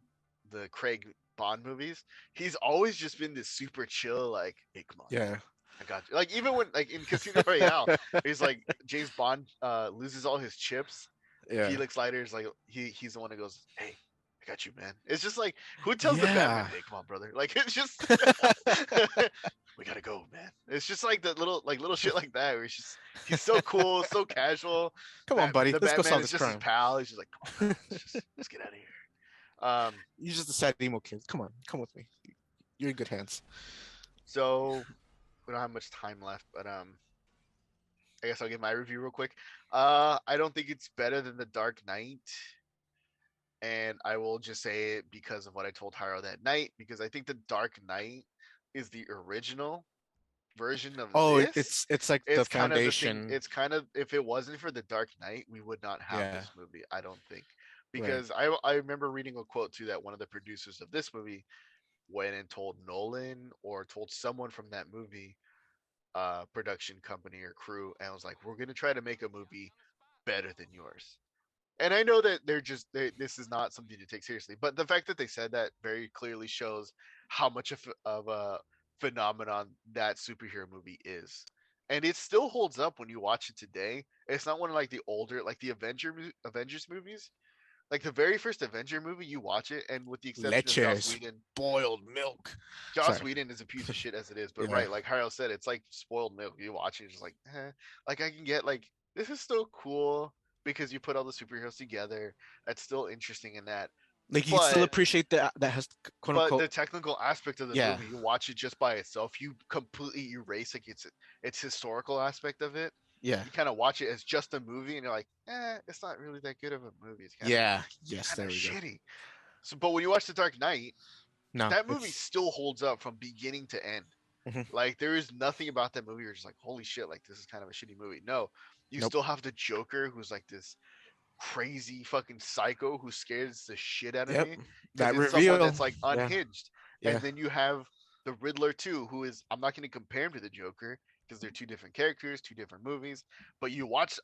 Speaker 1: the Craig Bond movies, he's always just been this super chill, like, hey, come on, man.
Speaker 2: Yeah,
Speaker 1: I got you. Like even when like in Casino Royale, he's like James Bond loses all his chips.
Speaker 2: yeah,
Speaker 1: Felix Leiter's like he's the one that goes, hey, I got you, man. It's just like who tells the Batman,
Speaker 2: yeah.
Speaker 1: hey, come on, brother? Like it's just we gotta go, man. It's just like the little shit like that where he's so cool, so casual.
Speaker 2: Come on, buddy.
Speaker 1: The
Speaker 2: Let's go
Speaker 1: Batman
Speaker 2: solve
Speaker 1: is
Speaker 2: this
Speaker 1: just his
Speaker 2: crime.
Speaker 1: pal. He's just like, come on, man, let's get out of here.
Speaker 2: You're just a sad emo kid. Come on, come with me. You're in good hands.
Speaker 1: So we don't have much time left, but I guess I'll give my review real quick. I don't think it's better than The Dark Knight, and I will just say it because of what I told Haro that night. Because I think The Dark Knight is the original version of
Speaker 2: Oh,
Speaker 1: this.
Speaker 2: it's like the
Speaker 1: It's kind of the thing.
Speaker 2: foundation.
Speaker 1: It's kind of if it wasn't for The Dark Knight, we would not have
Speaker 2: Yeah,
Speaker 1: this movie. I don't think
Speaker 2: right.
Speaker 1: because I remember reading a quote too that one of the producers of this movie went and told Nolan or told someone from that movie production company or crew and was like, we're gonna try to make a movie better than yours. And I know that this is not something to take seriously, but the fact that they said that very clearly shows how much of a phenomenon that superhero movie is. And it still holds up when you watch it today. It's not one of like the older, like the Avengers movies. Like the very first Avenger movie, you watch it, and with the exception of Joss
Speaker 2: Leches,
Speaker 1: Whedon,
Speaker 2: boiled milk.
Speaker 1: Joss
Speaker 2: Sorry.
Speaker 1: Whedon is a piece of shit as it is, but
Speaker 2: Yeah.
Speaker 1: right, like Harold said, it's like spoiled milk. You watch it, it's just like, like I can get like this is still cool because you put all the superheroes together. That's still interesting in that,
Speaker 2: Like you still
Speaker 1: but
Speaker 2: appreciate that has quote
Speaker 1: but
Speaker 2: unquote.
Speaker 1: the technical aspect of the
Speaker 2: Yeah.
Speaker 1: movie, you watch it just by itself, you completely erase like its historical aspect of it.
Speaker 2: Yeah.
Speaker 1: You kind of watch it as just a movie, and you're like, it's not really that good of a movie.
Speaker 2: Yeah. Yes,
Speaker 1: kind of
Speaker 2: there we go.
Speaker 1: shitty. So, but when you watch The Dark Knight,
Speaker 2: No,
Speaker 1: that movie
Speaker 2: it's
Speaker 1: still holds up from beginning to end.
Speaker 2: mhm.
Speaker 1: Like there is nothing about that movie where you're just like, holy shit, like this is kind of a shitty movie. No, you
Speaker 2: Nope.
Speaker 1: still have the Joker who's like this crazy fucking psycho who scares the shit out of
Speaker 2: Yep.
Speaker 1: me because
Speaker 2: That
Speaker 1: it's someone
Speaker 2: reveal.
Speaker 1: that's like
Speaker 2: Yeah.
Speaker 1: unhinged. And
Speaker 2: Yeah.
Speaker 1: then you have the Riddler too, who is I'm not going to compare him to the Joker because they're two different characters, two different movies. But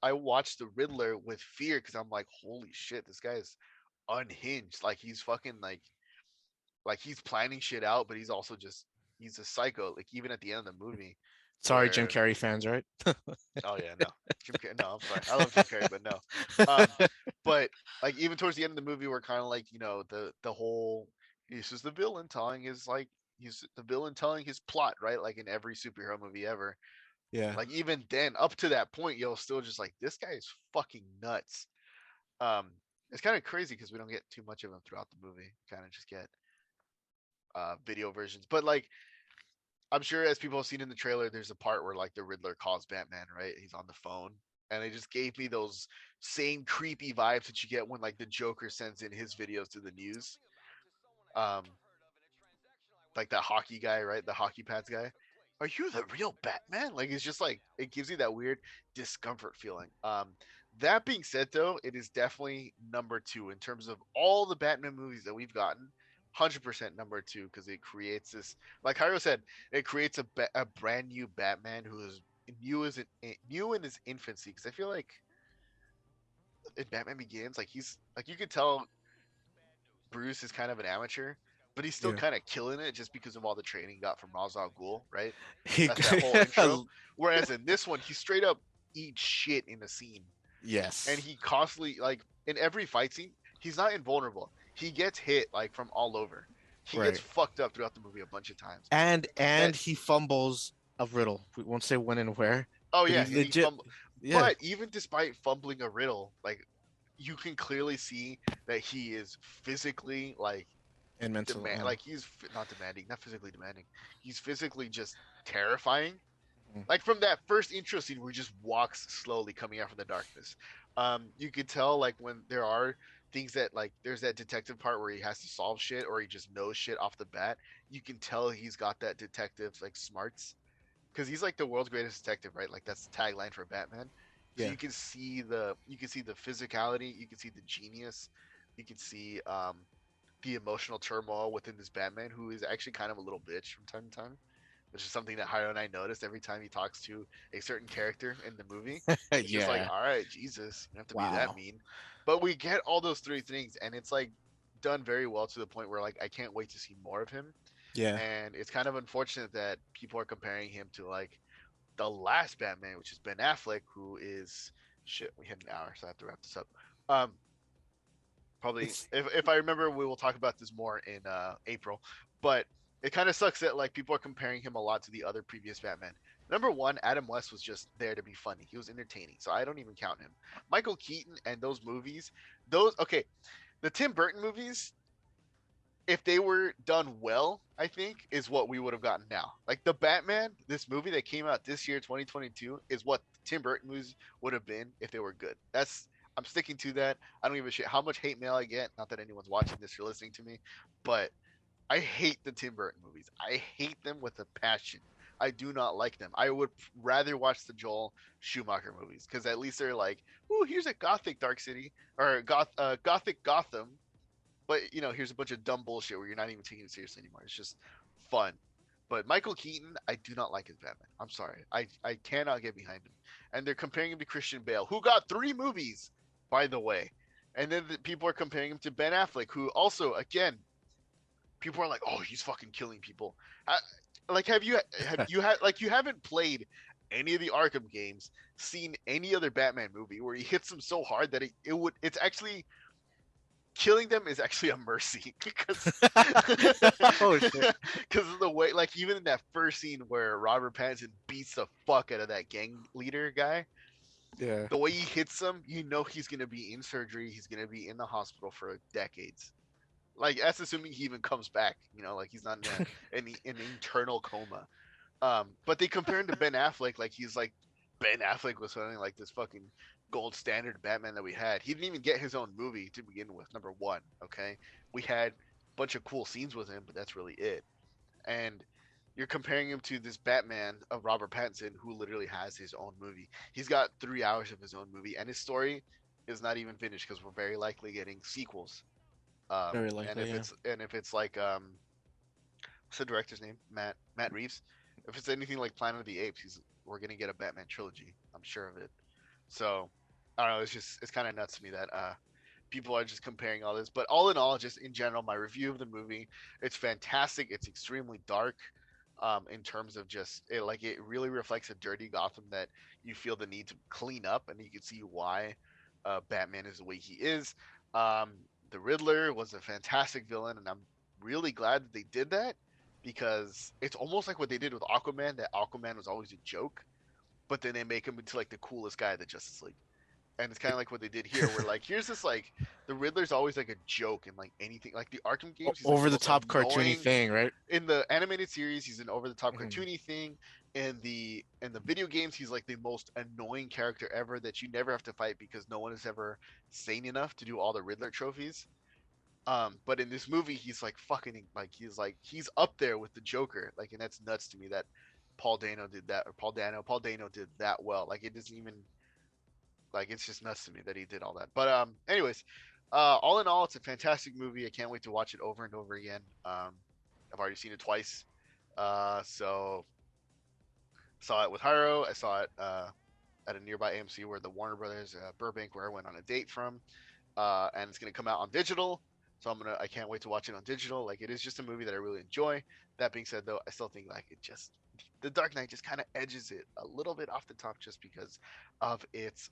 Speaker 1: I watched the Riddler with fear because I'm like, holy shit, this guy is unhinged. Like he's fucking like he's planning shit out, but he's also just he's a psycho. Like even at the end of the movie,
Speaker 2: Sorry, Jim
Speaker 1: where
Speaker 2: Carrey fans, right?
Speaker 1: oh yeah, no, Jim Carrey. No, I'm sorry, I love Jim Carrey, but no. But like even towards the end of the movie, we're kind of like the whole this is the villain telling his like he's the villain telling his plot, right? Like in every superhero movie ever.
Speaker 2: Yeah.
Speaker 1: Like even then, up to that point, you're still just like this guy is fucking nuts. Um, it's kind of crazy because we don't get too much of him throughout the movie. Kind of just get video versions, but like I'm sure as people have seen in the trailer, there's a part where like the Riddler calls Batman, right? He's on the phone. And it just gave me those same creepy vibes that you get when like the Joker sends in his videos to the news. Um, like that hockey guy, right? The hockey pads guy. Are you the real Batman? Like it's just like it gives you that weird discomfort feeling. That being said, though, it is definitely number two in terms of all the Batman movies that we've gotten. 100% number two because it creates this, like Hyro said, it creates a brand new Batman who is new in his infancy. Because I feel like in Batman Begins, like he's like you could tell Bruce is kind of an amateur, but he's still
Speaker 2: Yeah.
Speaker 1: kind of killing it just because of all the training he got from Ra's al Ghul, right?
Speaker 2: He,
Speaker 1: That's that whole intro. Whereas in this one, he straight up eats shit in the scene, and
Speaker 2: yes.
Speaker 1: he constantly like in every fight scene, he's not invulnerable. he gets hit like from all over. He gets
Speaker 2: Right.
Speaker 1: fucked up throughout the movie a bunch of times.
Speaker 2: And
Speaker 1: That
Speaker 2: he fumbles a riddle. We won't say when and where,
Speaker 1: oh
Speaker 2: but he
Speaker 1: yeah, and he
Speaker 2: legit,
Speaker 1: fumble.
Speaker 2: yeah,
Speaker 1: But even despite fumbling a riddle, like you can clearly see that he is physically
Speaker 2: and mental.
Speaker 1: like he's not demanding, not physically demanding. He's physically just terrifying.
Speaker 2: Mm,
Speaker 1: Like from that first intro scene where he just walks slowly coming out from the darkness. You could tell like when there are things that like there's that detective part where he has to solve shit or he just knows shit off the bat. You can tell he's got that detective like smarts because he's like the world's greatest detective, right? Like that's the tagline for Batman. So
Speaker 2: yeah.
Speaker 1: you can see the physicality, you can see the genius, you can see the emotional turmoil within this Batman, who is actually kind of a little bitch from time to time, which is something that Hiro and I noticed every time he talks to a certain character in the movie. It's just like,
Speaker 2: Yeah.
Speaker 1: all right, Jesus, you don't have to be that
Speaker 2: Wow.
Speaker 1: mean. But we get all those three things, and it's like done very well to the point where like I can't wait to see more of him.
Speaker 2: Yeah.
Speaker 1: And it's kind of unfortunate that people are comparing him to like the last Batman, which is Ben Affleck, who is shit. We hit an hour, so I have to wrap this up. Um, Probably
Speaker 2: It's
Speaker 1: if I remember, we will talk about this more in April. But it kind of sucks that like people are comparing him a lot to the other previous Batman. Number one, Adam West was just there to be funny. He was entertaining, so I don't even count him. Michael Keaton and those movies, those okay, the Tim Burton movies, if they were done well, I think is what we would have gotten now. Like the Batman, this movie that came out this year, 2022, is what Tim Burton movies would have been if they were good. That's I'm sticking to that. I don't give a shit how much hate mail I get. Not that anyone's watching this or listening to me, but I hate the Tim Burton movies. I hate them with a passion. I do not like them. I would rather watch the Joel Schumacher movies because at least they're like, "Ooh, here's a gothic Dark City or gothic Gotham," but here's a bunch of dumb bullshit where you're not even taking it seriously anymore. It's just fun. But Michael Keaton, I do not like as Batman. I'm sorry. I cannot get behind him. And they're comparing him to Christian Bale, who got 3 movies, by the way. And then people are comparing him to Ben Affleck, who also, again, people are like, "Oh, he's fucking killing people." Like, have you had like you haven't played any of the Arkham games, seen any other Batman movie where he hits them so hard that it's actually killing them is actually a mercy because
Speaker 2: oh shit.
Speaker 1: because of the way like even in that first scene where Robert Pattinson beats the fuck out of that gang leader guy,
Speaker 2: Yeah.
Speaker 1: the way he hits him, he's gonna be in surgery, he's gonna be in the hospital for decades. Like that's assuming he even comes back, like he's not in an internal coma. But they compare him to Ben Affleck, like he's like Ben Affleck was something like this fucking gold standard Batman that we had. He didn't even get his own movie to begin with. Number one, okay, we had a bunch of cool scenes with him, but that's really it. And you're comparing him to this Batman of Robert Pattinson, who literally has his own movie. He's got 3 hours of his own movie, and his story is not even finished because we're very likely getting sequels.
Speaker 2: Very
Speaker 1: And
Speaker 2: likely,
Speaker 1: if
Speaker 2: yeah.
Speaker 1: it's like what's the director's name? Matt Reeves. If it's anything like Planet of the Apes, we're gonna get a Batman trilogy. I'm sure of it. So I don't know. It's kind of nuts to me that people are just comparing all this. But all in all, just in general, my review of the movie, it's fantastic. It's extremely dark. In terms of just it really reflects a dirty Gotham that you feel the need to clean up, and you can see why Batman is the way he is. The Riddler was a fantastic villain, and I'm really glad that they did that because it's almost like what they did with Aquaman. That Aquaman was always a joke, but then they make him into like the coolest guy of the Justice League. And it's kind of like what they did here, where like here's this like the Riddler's always like a joke in like anything, like the Arkham games. He's like the
Speaker 2: Over the
Speaker 1: most
Speaker 2: top cartoony
Speaker 1: annoying
Speaker 2: thing, right?
Speaker 1: in the animated series. He's an over the top
Speaker 2: Hmm.
Speaker 1: cartoony thing. In the video games, he's like the most annoying character ever that you never have to fight because no one is ever sane enough to do all the Riddler trophies. But in this movie, he's like fucking like he's up there with the Joker. Like, and that's nuts to me that Paul Dano did that, or Paul Dano did that well. Like, it doesn't even like it's just nuts to me that he did all that. But anyways, all in all, it's a fantastic movie. I can't wait to watch it over and over again. I've already seen it twice. So saw it with Hiro. I saw it at a nearby AMC where the Warner Brothers Burbank, where I went on a date from, and it's gonna come out on digital. So I can't wait to watch it on digital. Like it is just a movie that I really enjoy. That being said, though, I still think like the Dark Knight just kind of edges it a little bit off the top just because of its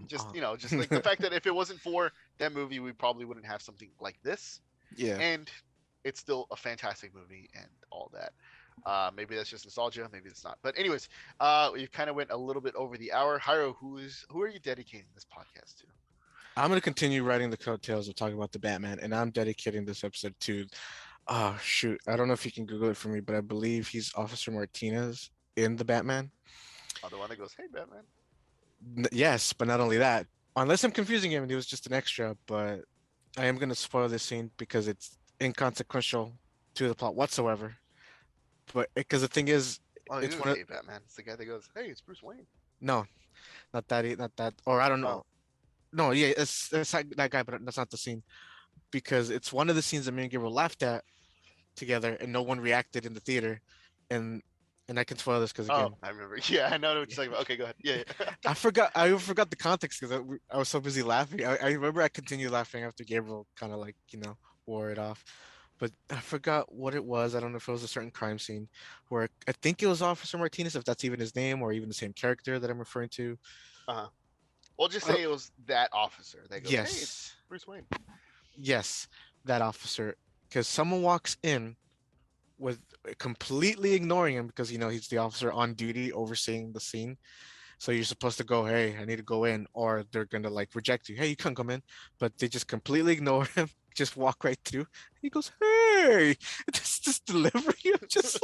Speaker 1: Just just like the fact that if it wasn't for that movie, we probably wouldn't have something like this.
Speaker 2: yeah.
Speaker 1: And it's still a fantastic movie and all that. Maybe that's just nostalgia, maybe it's not. But anyways, we kind of went a little bit over the hour. Hiro, who are you dedicating this podcast to?
Speaker 2: I'm gonna continue writing the coattails of talking about the Batman, and I'm dedicating this episode to. Oh shoot, I don't know if you can Google it for me, but I believe he's Officer Martinez in the Batman.
Speaker 1: Oh, the one that goes, "Hey, Batman."
Speaker 2: Yes, but not only that. Unless I'm confusing him and he was just an extra, but I am gonna spoil this scene because it's inconsequential to the plot whatsoever. But because the thing is,
Speaker 1: Oh, he
Speaker 2: it's
Speaker 1: goes,
Speaker 2: one of
Speaker 1: "Hey, Batman." It's the guy that goes, "Hey, it's Bruce Wayne."
Speaker 2: no, not that, not that, or I don't know.
Speaker 1: Oh,
Speaker 2: No, yeah, it's that guy, but that's not the scene because it's one of the scenes that me and Gabriel laughed at together, and no one reacted in the theater, and and I can spoil this because
Speaker 1: oh,
Speaker 2: again,
Speaker 1: I remember. Yeah, I know what you're talking about. Okay, go ahead. Yeah, yeah.
Speaker 2: I forgot the context because I was so busy laughing. I remember I continued laughing after Gabriel kind of like wore it off, but I forgot what it was. I don't know if it was a certain crime scene where I think it was Officer Martinez, if that's even his name or even the same character that I'm referring to.
Speaker 1: Uh-huh. We'll just
Speaker 2: Uh,
Speaker 1: say it was that officer that goes, "Hey, it's
Speaker 2: yes,
Speaker 1: Bruce Wayne."
Speaker 2: yes, that officer, because someone walks in with completely ignoring him because he's the officer on duty overseeing the scene. So you're supposed to go, hey, I need to go in, or they're gonna like reject you. Hey, you can't come in. But they just completely ignore him, just walk right through. He goes, hey, this delivery. I'm just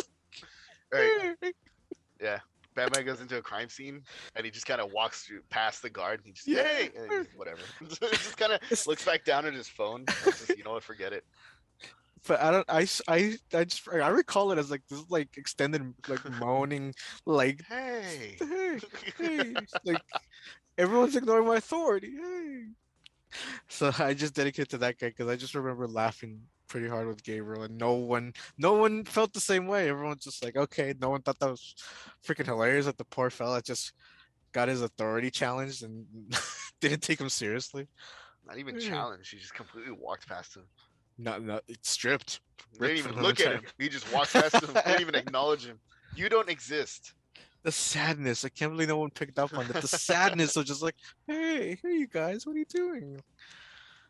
Speaker 1: Right.
Speaker 2: like, hey.
Speaker 1: Yeah. Batman goes into a crime scene and he just kind of walks through past the guard and he just,
Speaker 2: Yeah.
Speaker 1: "Hey," and he just, whatever. Just kind of
Speaker 2: It's,
Speaker 1: looks back down at his phone. Like, just, you know what, forget it.
Speaker 2: but I don't. I recall it as like this like extended like moaning, like
Speaker 1: Hey.
Speaker 2: hey, hey, like everyone's ignoring my authority. Hey. So I just dedicate to that guy because I just remember laughing pretty hard with Gabriel, and no one felt the same way. Everyone's just like, okay, no one thought that was freaking hilarious that the poor fella just got his authority challenged and didn't take him seriously.
Speaker 1: Not even
Speaker 2: Hey.
Speaker 1: challenged. He just completely walked past him.
Speaker 2: Not it's stripped,
Speaker 1: Didn't
Speaker 2: ripped
Speaker 1: even
Speaker 2: from him.
Speaker 1: look at him. He just walked past him. Didn't even acknowledge him. You don't exist.
Speaker 2: The sadness. I can't believe no one picked up on it. The sadness of just like, hey, you guys, what are you doing?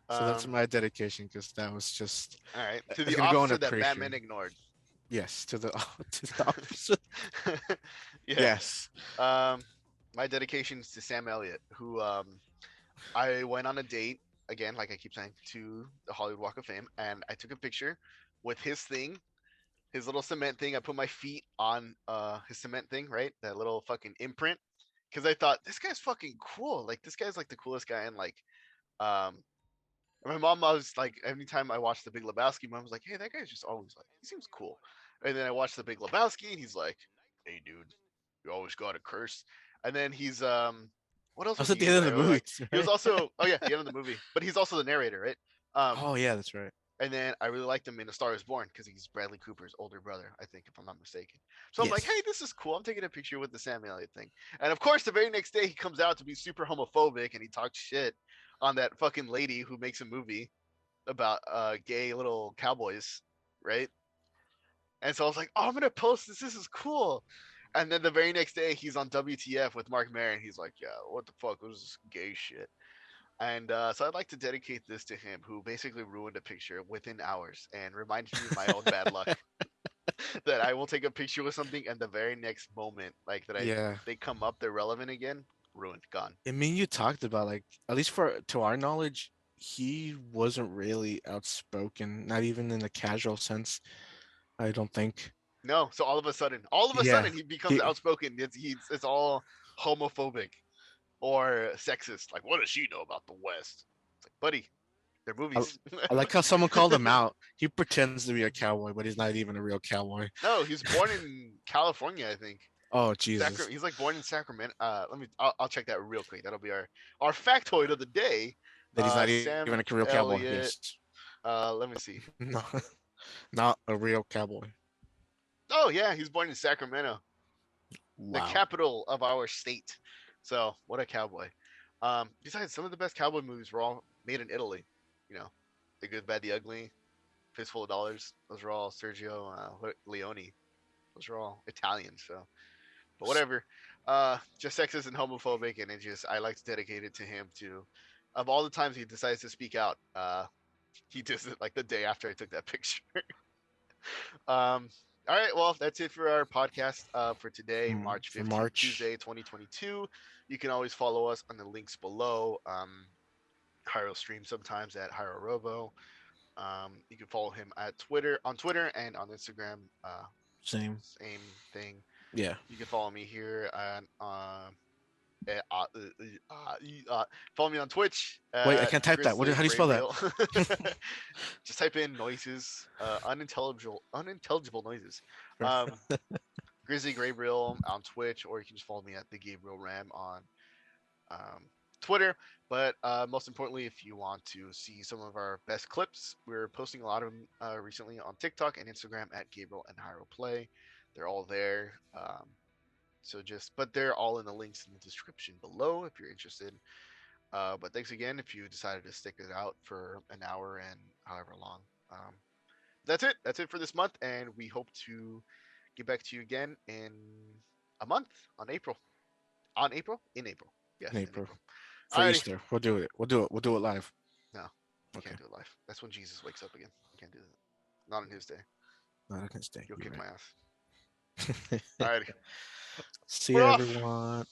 Speaker 2: So that's
Speaker 1: um,
Speaker 2: my dedication because that was just.
Speaker 1: all right. To
Speaker 2: It's
Speaker 1: the
Speaker 2: gonna go on
Speaker 1: officer
Speaker 2: a
Speaker 1: that
Speaker 2: pre-show.
Speaker 1: Batman ignored.
Speaker 2: Yes, to the to the officer.
Speaker 1: Yeah.
Speaker 2: Yes.
Speaker 1: Um, my dedication is to Sam Elliott, who I went on a date again, like I keep saying, to the Hollywood Walk of Fame, and I took a picture with his thing, his little cement thing. I put my feet on his cement thing, right? That little fucking imprint. Because I thought this guy's fucking cool. Like this guy's like the coolest guy in like um my mom was like, anytime I watched The Big Lebowski, mom was like, "Hey, that guy's just always like, he seems cool." And then I watched The Big Lebowski, and he's like, "Hey, dude, you always got to curse." And then he's what else was
Speaker 2: That's at
Speaker 1: he
Speaker 2: the
Speaker 1: in
Speaker 2: end of
Speaker 1: that I
Speaker 2: the
Speaker 1: really
Speaker 2: movie,
Speaker 1: like? He was
Speaker 2: right?
Speaker 1: also, oh yeah, the end of the movie, but he's also the narrator, right? Um,
Speaker 2: Oh yeah, that's right.
Speaker 1: and then I really liked him in A Star Is Born because he's Bradley Cooper's older brother, I think, if I'm not mistaken. So I'm like,
Speaker 2: Yes.
Speaker 1: hey, this is cool. I'm taking a picture with the Sam Elliott thing. And of course, the very next day, he comes out to be super homophobic and he talks shit on that fucking lady who makes a movie about gay little cowboys, right? And so I was like, oh, I'm gonna post this. This is cool. And then the very next day, he's on WTF with Mark Maron. He's like, yeah, what the fuck? What is this gay shit? And so I'd like to dedicate this to him, who basically ruined a picture within hours and reminded me of my own bad luck. That I will take a picture with something, and the very next moment, like that,
Speaker 2: Yeah.
Speaker 1: they come up, they're relevant again, ruined, gone.
Speaker 2: I mean, you talked about like at least for to our knowledge, he wasn't really outspoken, not even in a casual sense. I don't think.
Speaker 1: No, so all of a
Speaker 2: Yeah.
Speaker 1: sudden, he becomes
Speaker 2: He,
Speaker 1: outspoken. It's all homophobic or sexist. Like, what does she know about the West? It's like, buddy, they're
Speaker 2: I,
Speaker 1: movies.
Speaker 2: I like how someone called him out. He pretends to be a cowboy, but he's not even a real cowboy.
Speaker 1: No, he was born in California, I think.
Speaker 2: Oh Jesus.
Speaker 1: He's like born in Sacramento. I'll check that real quick. That'll be our factoid of the day.
Speaker 2: That he's not
Speaker 1: Sam
Speaker 2: even a real cowboy.
Speaker 1: Elliott.
Speaker 2: Yes.
Speaker 1: Let me see.
Speaker 2: No, not a real cowboy.
Speaker 1: Oh yeah, he's born in Sacramento, the
Speaker 2: Wow.
Speaker 1: capital of our state. So what a cowboy. Besides, some of the best cowboy movies were all made in Italy. You know, The Good, Bad, the Ugly, Fistful of Dollars. Those were all Sergio Leone. Those are all Italian. So, but whatever. just sexist and homophobic, and it just I like to dedicate it to him too. Of all the times he decides to speak out, he does it like the day after I took that picture. um, all right, well, that's it for our podcast for today, March
Speaker 2: For
Speaker 1: 15th,
Speaker 2: March.
Speaker 1: Tuesday, 2022. You can always follow us on the links below. Hyro streams sometimes at Hyro Robo. You can follow him at Twitter and on Instagram.
Speaker 2: Same.
Speaker 1: Same thing.
Speaker 2: Yeah.
Speaker 1: You can follow me here and uh, uh, uh, follow me on Twitch
Speaker 2: Wait, I
Speaker 1: at
Speaker 2: can't type that. How
Speaker 1: Grizzly
Speaker 2: do you spell that?
Speaker 1: Gabriel. Just type in noises, unintelligible noises. Um, Grizzly Gabriel on Twitch, or you can just follow me at the Gabriel Ram on um, Twitter. But most importantly, if you want to see some of our best clips, we're posting a lot of them recently on TikTok and Instagram at Gabriel and Hyro Play. They're all there. But they're all in the links in the description below if you're interested. But thanks again if you decided to stick it out for an hour and however long. Um, that's it. That's it for this month, and we hope to get back to you again in a month on April. On April? In April. Yes,
Speaker 2: In
Speaker 1: in
Speaker 2: April.
Speaker 1: April.
Speaker 2: For
Speaker 1: Alrighty.
Speaker 2: Easter. We'll do it. We'll do it. We'll do it live.
Speaker 1: No, we
Speaker 2: Okay.
Speaker 1: can't do it live. That's when Jesus wakes up again. We can't do that. Not on his day.
Speaker 2: Not a mistake.
Speaker 1: You'll
Speaker 2: You're
Speaker 1: kick my ass.
Speaker 2: right.
Speaker 1: Alrighty.
Speaker 2: See
Speaker 1: We're
Speaker 2: you,
Speaker 1: off.
Speaker 2: everyone.